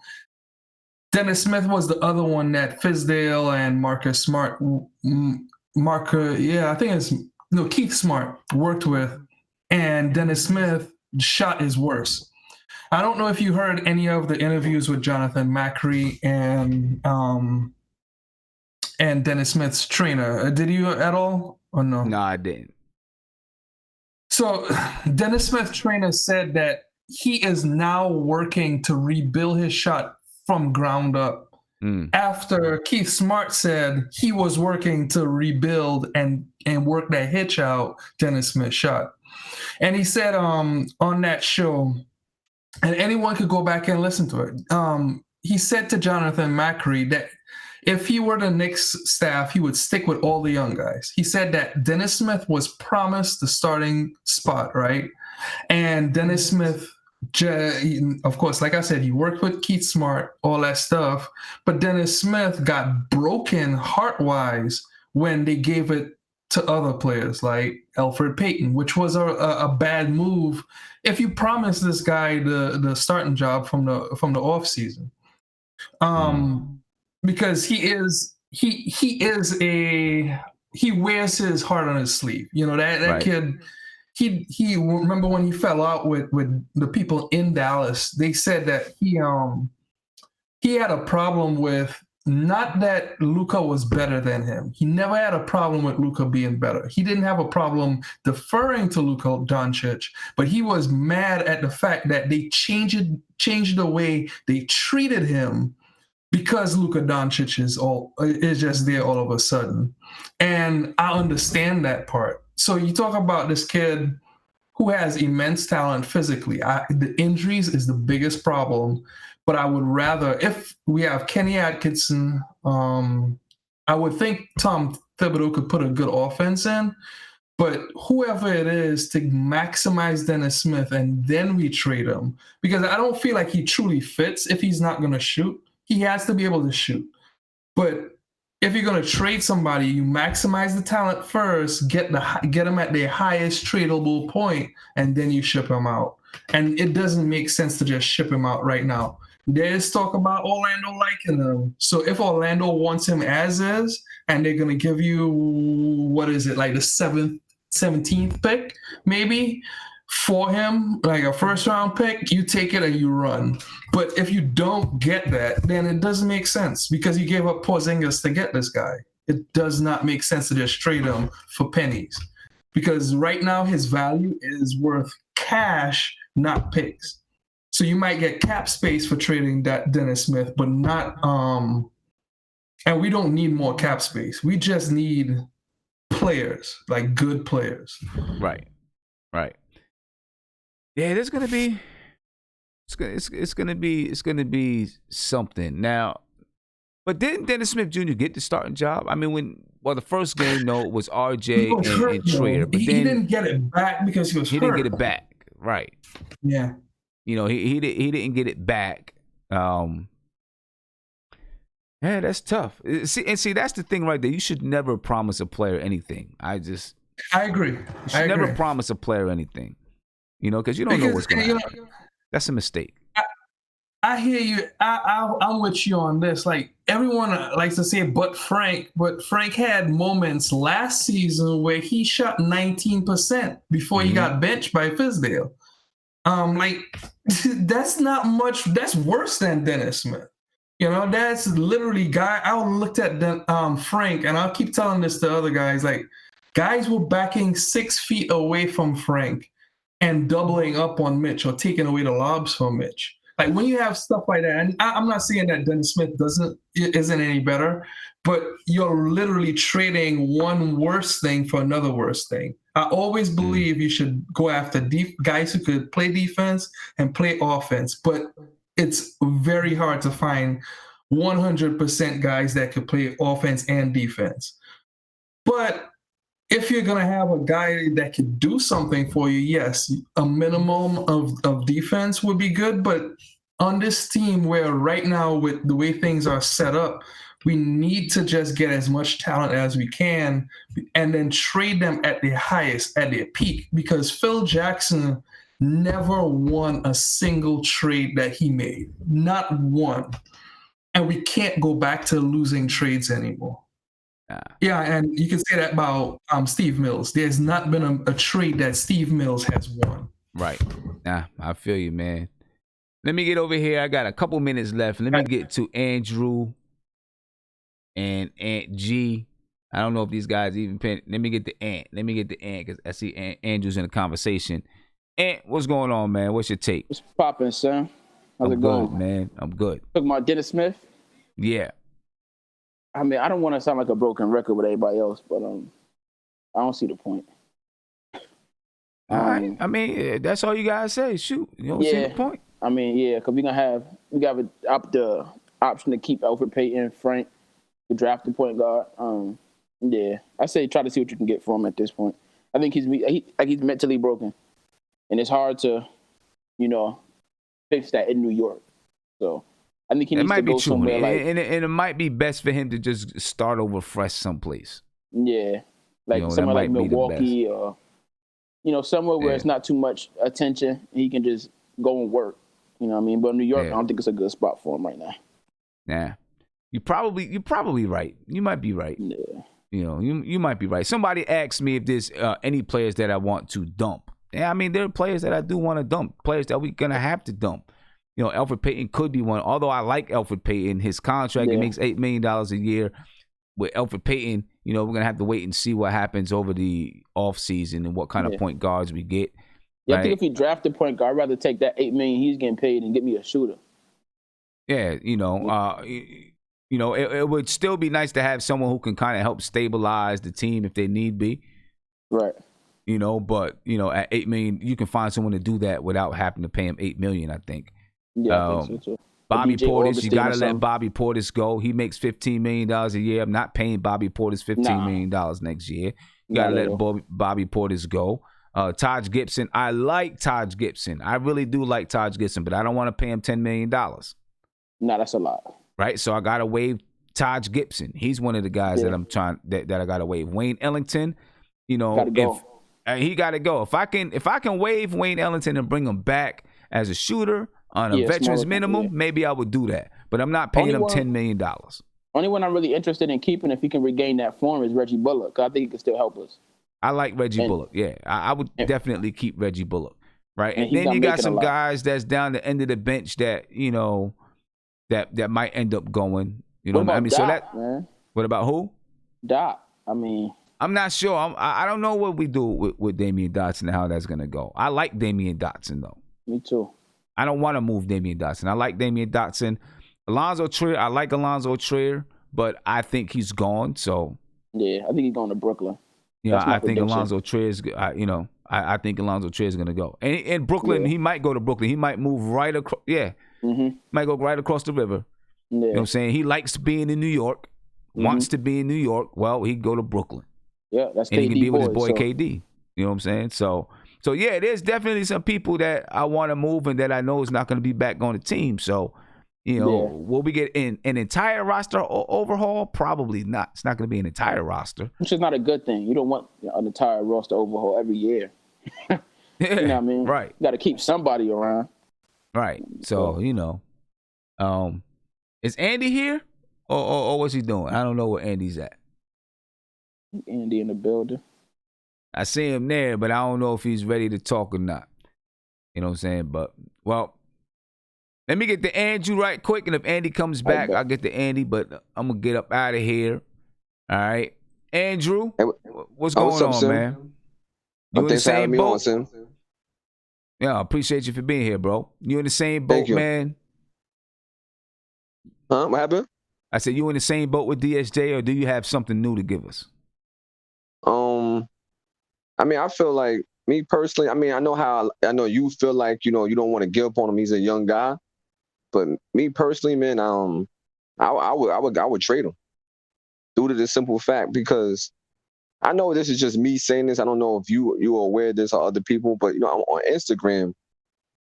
Dennis Smith was the other one that Fizdale and Marcus Smart, Keith Smart worked with, and Dennis Smith shot is worse. I don't know if you heard any of the interviews with Jonathan Macri and Dennis Smith's trainer. Did you at all or no? No, I didn't. So Dennis Smith's trainer said that he is now working to rebuild his shot from ground up. After Keith Smart said he was working to rebuild and work that hitch out Dennis Smith shot. And he said on that show, and anyone could go back and listen to it, he said to Jonathan Macri that if he were the Knicks staff, he would stick with all the young guys. He said that Dennis Smith was promised the starting spot, right? And Dennis Smith, of course, like I said, he worked with Keith Smart, all that stuff. But Dennis Smith got broken heart-wise when they gave it to other players like Elfrid Payton, which was a bad move if you promise this guy the starting job from the offseason. Because he wears his heart on his sleeve. You know, that right. Kid, he remember when he fell out with the people in Dallas, they said that he had a problem with, not that Luka was better than him. He never had a problem with Luka being better. He didn't have a problem deferring to Luka Doncic, but he was mad at the fact that they changed the way they treated him because Luka Doncic is just there all of a sudden. And I understand that part. So you talk about this kid who has immense talent physically. The injuries is the biggest problem. But I would rather, if we have Kenny Atkinson, I would think Tom Thibodeau could put a good offense in. But whoever it is, to maximize Dennis Smith and then we trade him. Because I don't feel like he truly fits if he's not going to shoot. He has to be able to shoot. But if you're going to trade somebody, you maximize the talent first, get them at their highest tradable point, and then you ship them out. And it doesn't make sense to just ship him out right now. There's talk about Orlando liking him. So if Orlando wants him as is, and they're going to give you, what is it, like the 17th pick, maybe, for him, like a first-round pick, you take it and you run. But if you don't get that, then it doesn't make sense because you gave up Porzingis to get this guy. It does not make sense to just trade him for pennies because right now his value is worth cash, not picks. So you might get cap space for trading that Dennis Smith, but not and we don't need more cap space. We just need players, like good players. Right. Yeah, there's gonna be it's gonna be something. Now, but didn't Dennis Smith Jr. get the starting job? I mean, the first game, no, it was RJ and Trader, but he didn't get it back because he was hurt. He didn't get it back, right? Yeah. You know, he didn't get it back. Yeah, that's tough. See, that's the thing right there. You should never promise a player anything. I agree. You should never promise a player anything. You know, because you don't know what's going to happen. That's a mistake. I hear you. I'm with you on this. Like, everyone likes to say, but Frank had moments last season where he shot 19% before he got benched by Fizdale. Like, that's not much. That's worse than Dennis Smith. You know, that's literally I looked at Frank, and I'll keep telling this to other guys. Like, guys were backing 6 feet away from Frank and doubling up on Mitch or taking away the lobs from Mitch. Like, when you have stuff like that, and I'm not saying that Dennis Smith isn't any better, but you're literally trading one worse thing for another worse thing. I always believe you should go after guys who could play defense and play offense, but it's very hard to find 100% guys that could play offense and defense. But if you're going to have a guy that could do something for you, yes, a minimum of defense would be good. But on this team, where right now with the way things are set up, we need to just get as much talent as we can and then trade them at their highest, at their peak, because Phil Jackson never won a single trade that he made. Not one. And we can't go back to losing trades anymore. Yeah, and you can say that about Steve Mills. There's not been a trade that Steve Mills has won. Right. Nah, I feel you, man. Let me get over here. I got a couple minutes left. Let me get to Andrew and Aunt G. I don't know if these guys even pay. Let me get the Ant. Because I see Andrew's in the conversation. Ant, what's going on, man? What's your take? What's poppin', son? How's I'm it going? good, man. I'm good. Talking about Dennis Smith? Yeah. I mean, I don't want to sound like a broken record with everybody else, but I don't see the point. All right. I mean, that's all you guys say. Shoot, you don't see the point. I mean, yeah, because we got the option to keep Alfred Payton, Frank, to draft the point guard. Yeah, I say try to see what you can get for him at this point. I think he's mentally broken, and it's hard to, fix that in New York. So I think he needs to go somewhere and it might be best for him to just start over fresh someplace. Yeah, like somewhere like Milwaukee or somewhere where it's not too much attention and he can just go and work. You know what I mean? But New York, I don't think it's a good spot for him right now. Nah, you're probably right. You might be right. Yeah. You might be right. Somebody asked me if there's any players that I want to dump. Yeah, I mean, there are players that I do want to dump. Players that we're gonna have to dump. Alfred Payton could be one. Although I like Alfred Payton, his contract, he makes $8 million a year. With Alfred Payton, we're going to have to wait and see what happens over the offseason and what kind of point guards we get. Yeah, right? I think if we draft a point guard, I'd rather take that $8 million he's getting paid and get me a shooter. Yeah, it would still be nice to have someone who can kind of help stabilize the team if they need be. Right. But, at $8 million, you can find someone to do that without having to pay him $8 million, I think. Yeah, I think so too. Bobby Portis, you got to let Bobby Portis go. He makes $15 million a year. I'm not paying Bobby Portis $15 million next year. You got to let Bobby Portis go. Taj Gibson, I like Taj Gibson. I really do like Taj Gibson, but I don't want to pay him $10 million. No, that's a lot. Right? So I got to waive Taj Gibson. He's one of the guys that I'm trying that I got to waive. Wayne Ellington, he got to go. If I can waive Wayne Ellington and bring him back as a shooter on a veteran's minimum, maybe I would do that. But I'm not paying him $10 million. Only one I'm really interested in keeping, if he can regain that form, is Reggie Bullock. I think he can still help us. I like Reggie Bullock. Yeah, I would definitely keep Reggie Bullock. Right, and then you got some guys that's down the end of the bench that that might end up going. What about Doc, man? What about who? Doc. I mean, I'm not sure. I don't know what we do with Damian Dotson and how that's gonna go. I like Damian Dotson though. Me too. I don't want to move Damian Dotson. I like Damian Dotson. Alonzo Trier, I like Alonzo Trier, but I think he's gone. So yeah, I think he's going to Brooklyn. Yeah, I think Alonzo Trier is. I think Alonzo Trier is going to go. And in Brooklyn, he might go to Brooklyn. He might move right across. Yeah, might go right across the river. Yeah. You know what I'm saying? He likes being in New York. Wants to be in New York. Well, he can go to Brooklyn. Yeah, that's and KD he can be with his boy so. KD. You know what I'm saying? So yeah, there's definitely some people that I want to move and that I know is not going to be back on the team. So, will we get an entire roster overhaul? Probably not. It's not going to be an entire roster. Which is not a good thing. You don't want an entire roster overhaul every year. You know what I mean? Right. You got to keep somebody around. Right. So, is Andy here or what's he doing? I don't know where Andy's at. Andy in the building. I see him there, but I don't know if he's ready to talk or not. You know what I'm saying? But, well, Let me get to Andrew right quick, and if Andy comes back, I'll get to Andy, but I'm going to get up out of here. All right. Andrew, what's going on, Sim? man? You in the Thanks for having same me boat? on, Sim. Yeah, I appreciate you for being here, bro. You in the same boat, man? Huh? What happened? I said, you in the same boat with DSJ, or do you have something new to give us? I mean, I feel like, me personally, I mean, I know you feel like, you don't want to give up on him. He's a young guy. But me personally, man, I would trade him due to the simple fact, because I know this is just me saying this. I don't know if you are aware of this or other people, but on Instagram,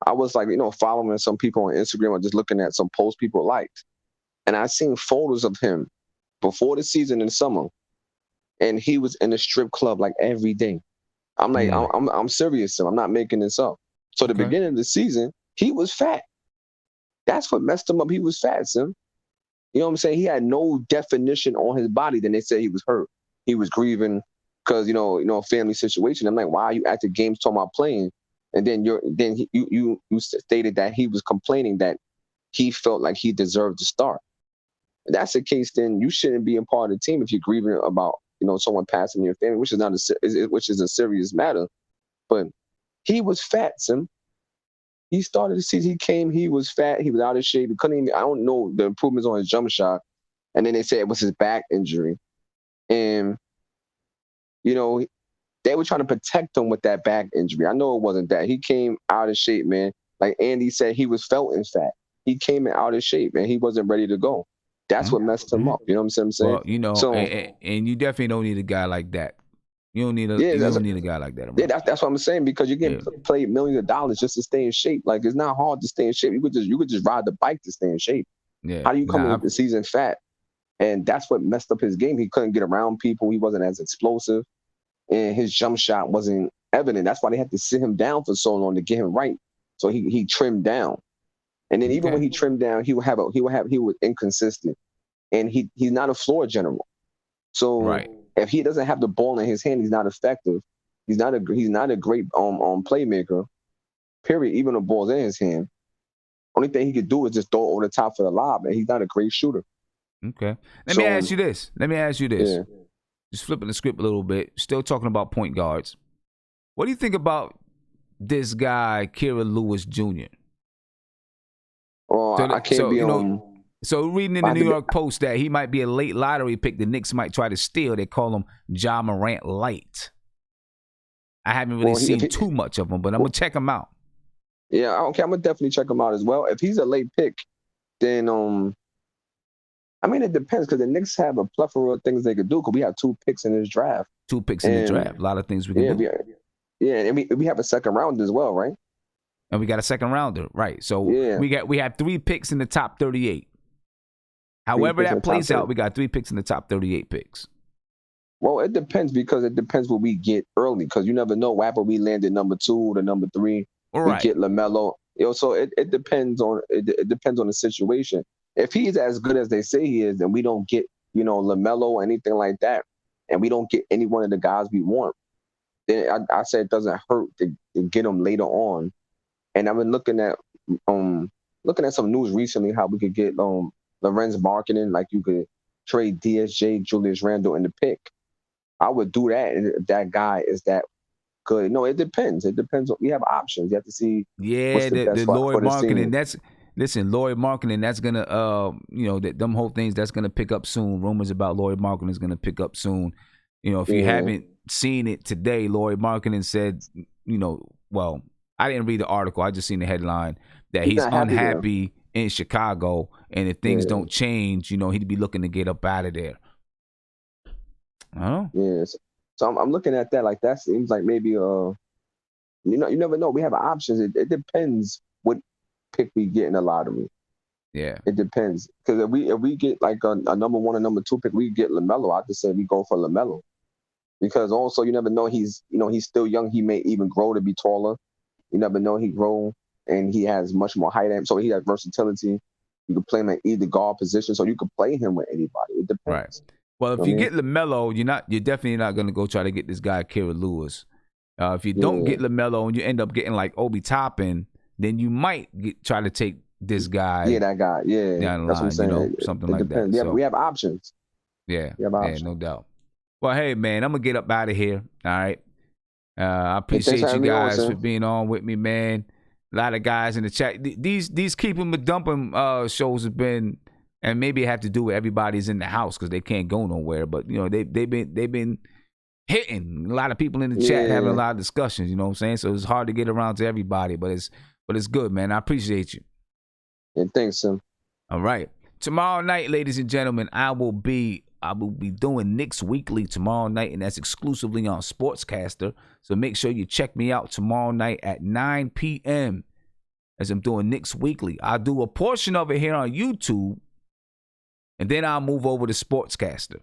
I was like, following some people on Instagram or just looking at some posts people liked. And I seen photos of him before the season in summer, and he was in a strip club like every day. I'm like, I'm serious, Sim. I'm not making this up. So the beginning of the season, he was fat. That's what messed him up. He was fat, Sim. You know what I'm saying? He had no definition on his body. Then they said he was hurt. He was grieving because family situation. I'm like, why are you at the games talking about playing? And then you stated that he was complaining that he felt like he deserved to start. If that's the case, then you shouldn't be a part of the team if you're grieving about someone passing in your family, which is a serious matter. But he was fat, Sim. He started the season. He came. He was fat. He was out of shape. He couldn't even. I don't know the improvements on his jump shot. And then they said it was his back injury, and they were trying to protect him with that back injury. I know it wasn't that. He came out of shape, man. Like Andy said, he was felt in fat. He came in out of shape, and he wasn't ready to go. That's what messed him up. You know what I'm saying? Well, and you definitely don't need a guy like that. You don't need a guy like that. Yeah, that's what I'm saying, because you get paid millions of dollars just to stay in shape. Like, it's not hard to stay in shape. You could just ride the bike to stay in shape. Yeah. How do you come into the season fat? And that's what messed up his game. He couldn't get around people. He wasn't as explosive, and his jump shot wasn't evident. That's why they had to sit him down for so long to get him right. So he trimmed down, and then even when he trimmed down, he was inconsistent, and he's not a floor general. So if he doesn't have the ball in his hand, he's not effective. He's not a great playmaker. Period. Even the ball's in his hand, only thing he could do is just throw it over the top for the lob, and he's not a great shooter. Okay. Let me ask you this. Yeah. Just flipping the script a little bit. Still talking about point guards. What do you think about this guy, Kira Lewis Jr.? Well, I can't be on. So reading in the New York Post that he might be a late lottery pick the Knicks might try to steal. They call him Ja Morant Light. I haven't really seen too much of him, but I'm going to check him out. Yeah, okay, I'm going to definitely check him out as well. If he's a late pick, then, I mean, it depends, because the Knicks have a plethora of things they could do, because we have 2 picks in this draft. 2 picks in the draft. A lot of things we can do. Yeah, and we have a second round as well, right? And we got a second rounder, right? So we have 3 picks in the top 38. However that plays out, we got 3 picks in the top 38 picks. Well, it depends, because it depends what we get early, because you never know. What we landed number 2 or number 3. Right. We get LaMelo. So it depends on the situation. If he's as good as they say he is, then we don't get LaMelo or anything like that, and we don't get any one of the guys we want, then I said it doesn't hurt to get him later on. And I've been looking at some news recently how we could get Lorenz Marketing, like you could trade DSJ, Julius Randle in the pick. I would do that if that guy is that good. No, it depends. It depends. We have options. You have to see. Yeah, the Lloyd Marketing. Lloyd Marketing. That's gonna, them whole things. That's gonna pick up soon. Rumors about Lloyd Marketing is gonna pick up soon. If you haven't seen it today, Lloyd Marketing said, well, I didn't read the article. I just seen the headline that he's unhappy in Chicago, and if things don't change, he'd be looking to get up out of there. Oh. Yes. So I'm looking at that, like, that seems like maybe you never know. We have options. It depends what pick we get in the lottery. Yeah. It depends, because if we get like a number 1 or number 2 pick, we get LaMelo. I just say we go for LaMelo, because also you never know. He's still young. He may even grow to be taller. You never know. He grow, and he has much more height, so he has versatility. You can play him at either guard position, so you can play him with anybody. It depends. Right. Well, if you get LaMelo, you're definitely not going to go try to get this guy Kira Lewis. If you don't get LaMelo and you end up getting like Obi Toppin, then you might try to take this guy. Yeah, that guy. Yeah, down the that's line, what I'm saying. something It like depends. that. We have options. Yeah, we have options. no doubt. Well, hey man, I'm gonna get up out of here. All right. I appreciate for you guys on, for being on with me, man. A lot of guys in the chat. These keeping but dumping shows have been, and maybe it have to do with everybody's in the house because they can't go nowhere. But they've been hitting a lot of people in the chat, having a lot of discussions. You know what I'm saying? So it's hard to get around to everybody, but it's good, man. I appreciate you. Yeah, thanks, Sim. All right. Tomorrow night, ladies and gentlemen, I will be doing Knicks Weekly tomorrow night, and that's exclusively on Sportscaster. So make sure you check me out tomorrow night at 9 p.m. as I'm doing Knicks Weekly. I'll do a portion of it here on YouTube, and then I'll move over to Sportscaster.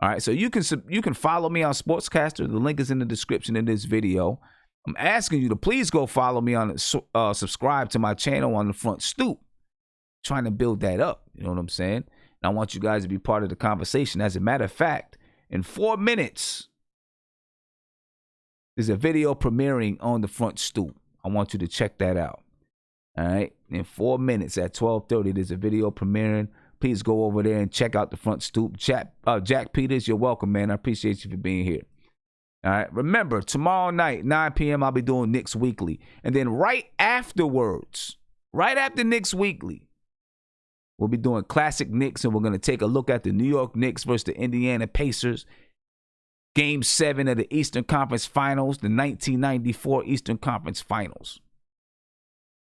All right, so you can follow me on Sportscaster. The link is in the description of this video. I'm asking you to please go follow me on subscribe to my channel on the Front Stoop. Trying to build that up, you know what I'm saying? And I want you guys to be part of the conversation. As a matter of fact, in 4 minutes, there's a video premiering on the Front Stoop. I want you to check that out. All right, in 4 minutes at 12:30, there's a video premiering. Please go over there and check out the Front Stoop. Jack Peters, you're welcome, man. I appreciate you for being here. All right. Remember, tomorrow night, 9 p.m., I'll be doing Knicks Weekly. And then right after Knicks Weekly, we'll be doing Classic Knicks, and we're going to take a look at the New York Knicks versus the Indiana Pacers. Game 7 of the Eastern Conference Finals, the 1994 Eastern Conference Finals.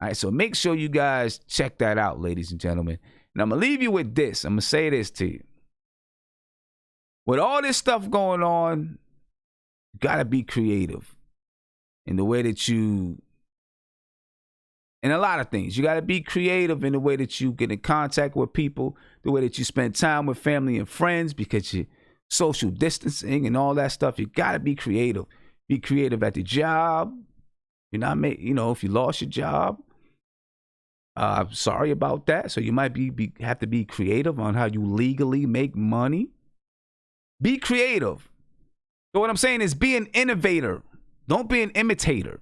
All right, so make sure you guys check that out, ladies and gentlemen. And I'm going to leave you with this. I'm going to say this to you. With all this stuff going on, you got to be creative in the way that in a lot of things. You got to be creative in the way that you get in contact with people, the way that you spend time with family and friends, because you're social distancing and all that stuff. You got to be creative. Be creative at the job. You're not if you lost your job, I'm sorry about that. So you might have to be creative on how you legally make money. Be creative. So what I'm saying is be an innovator. Don't be an imitator.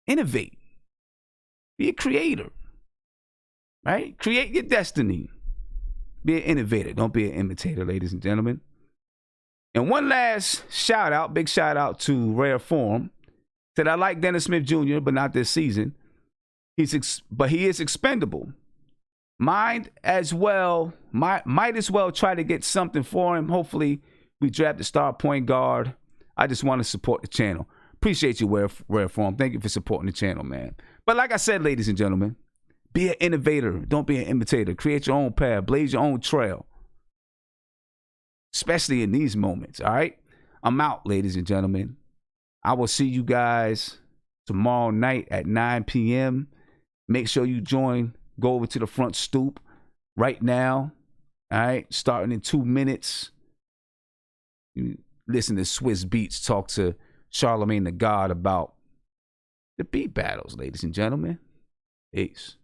Innovate. Be a creator. Right? Create your destiny. Be an innovator. Don't be an imitator, ladies and gentlemen. And one last shout out, big shout out to Rare Form. Said, I like Dennis Smith Jr., but not this season. But he is expendable. Might as well try to get something for him. Hopefully, we draft a star point guard. I just want to support the channel. Appreciate you, Rare Form. Thank you for supporting the channel, man. But like I said, ladies and gentlemen, be an innovator. Don't be an imitator. Create your own path. Blaze your own trail. Especially in these moments, all right? I'm out, ladies and gentlemen. I will see you guys tomorrow night at 9 p.m. Make sure you go over to the Front Stoop right now, all right? Starting in 2 minutes. You listen to Swiss Beats talk to Charlemagne the God about the beat battles, ladies and gentlemen. Peace.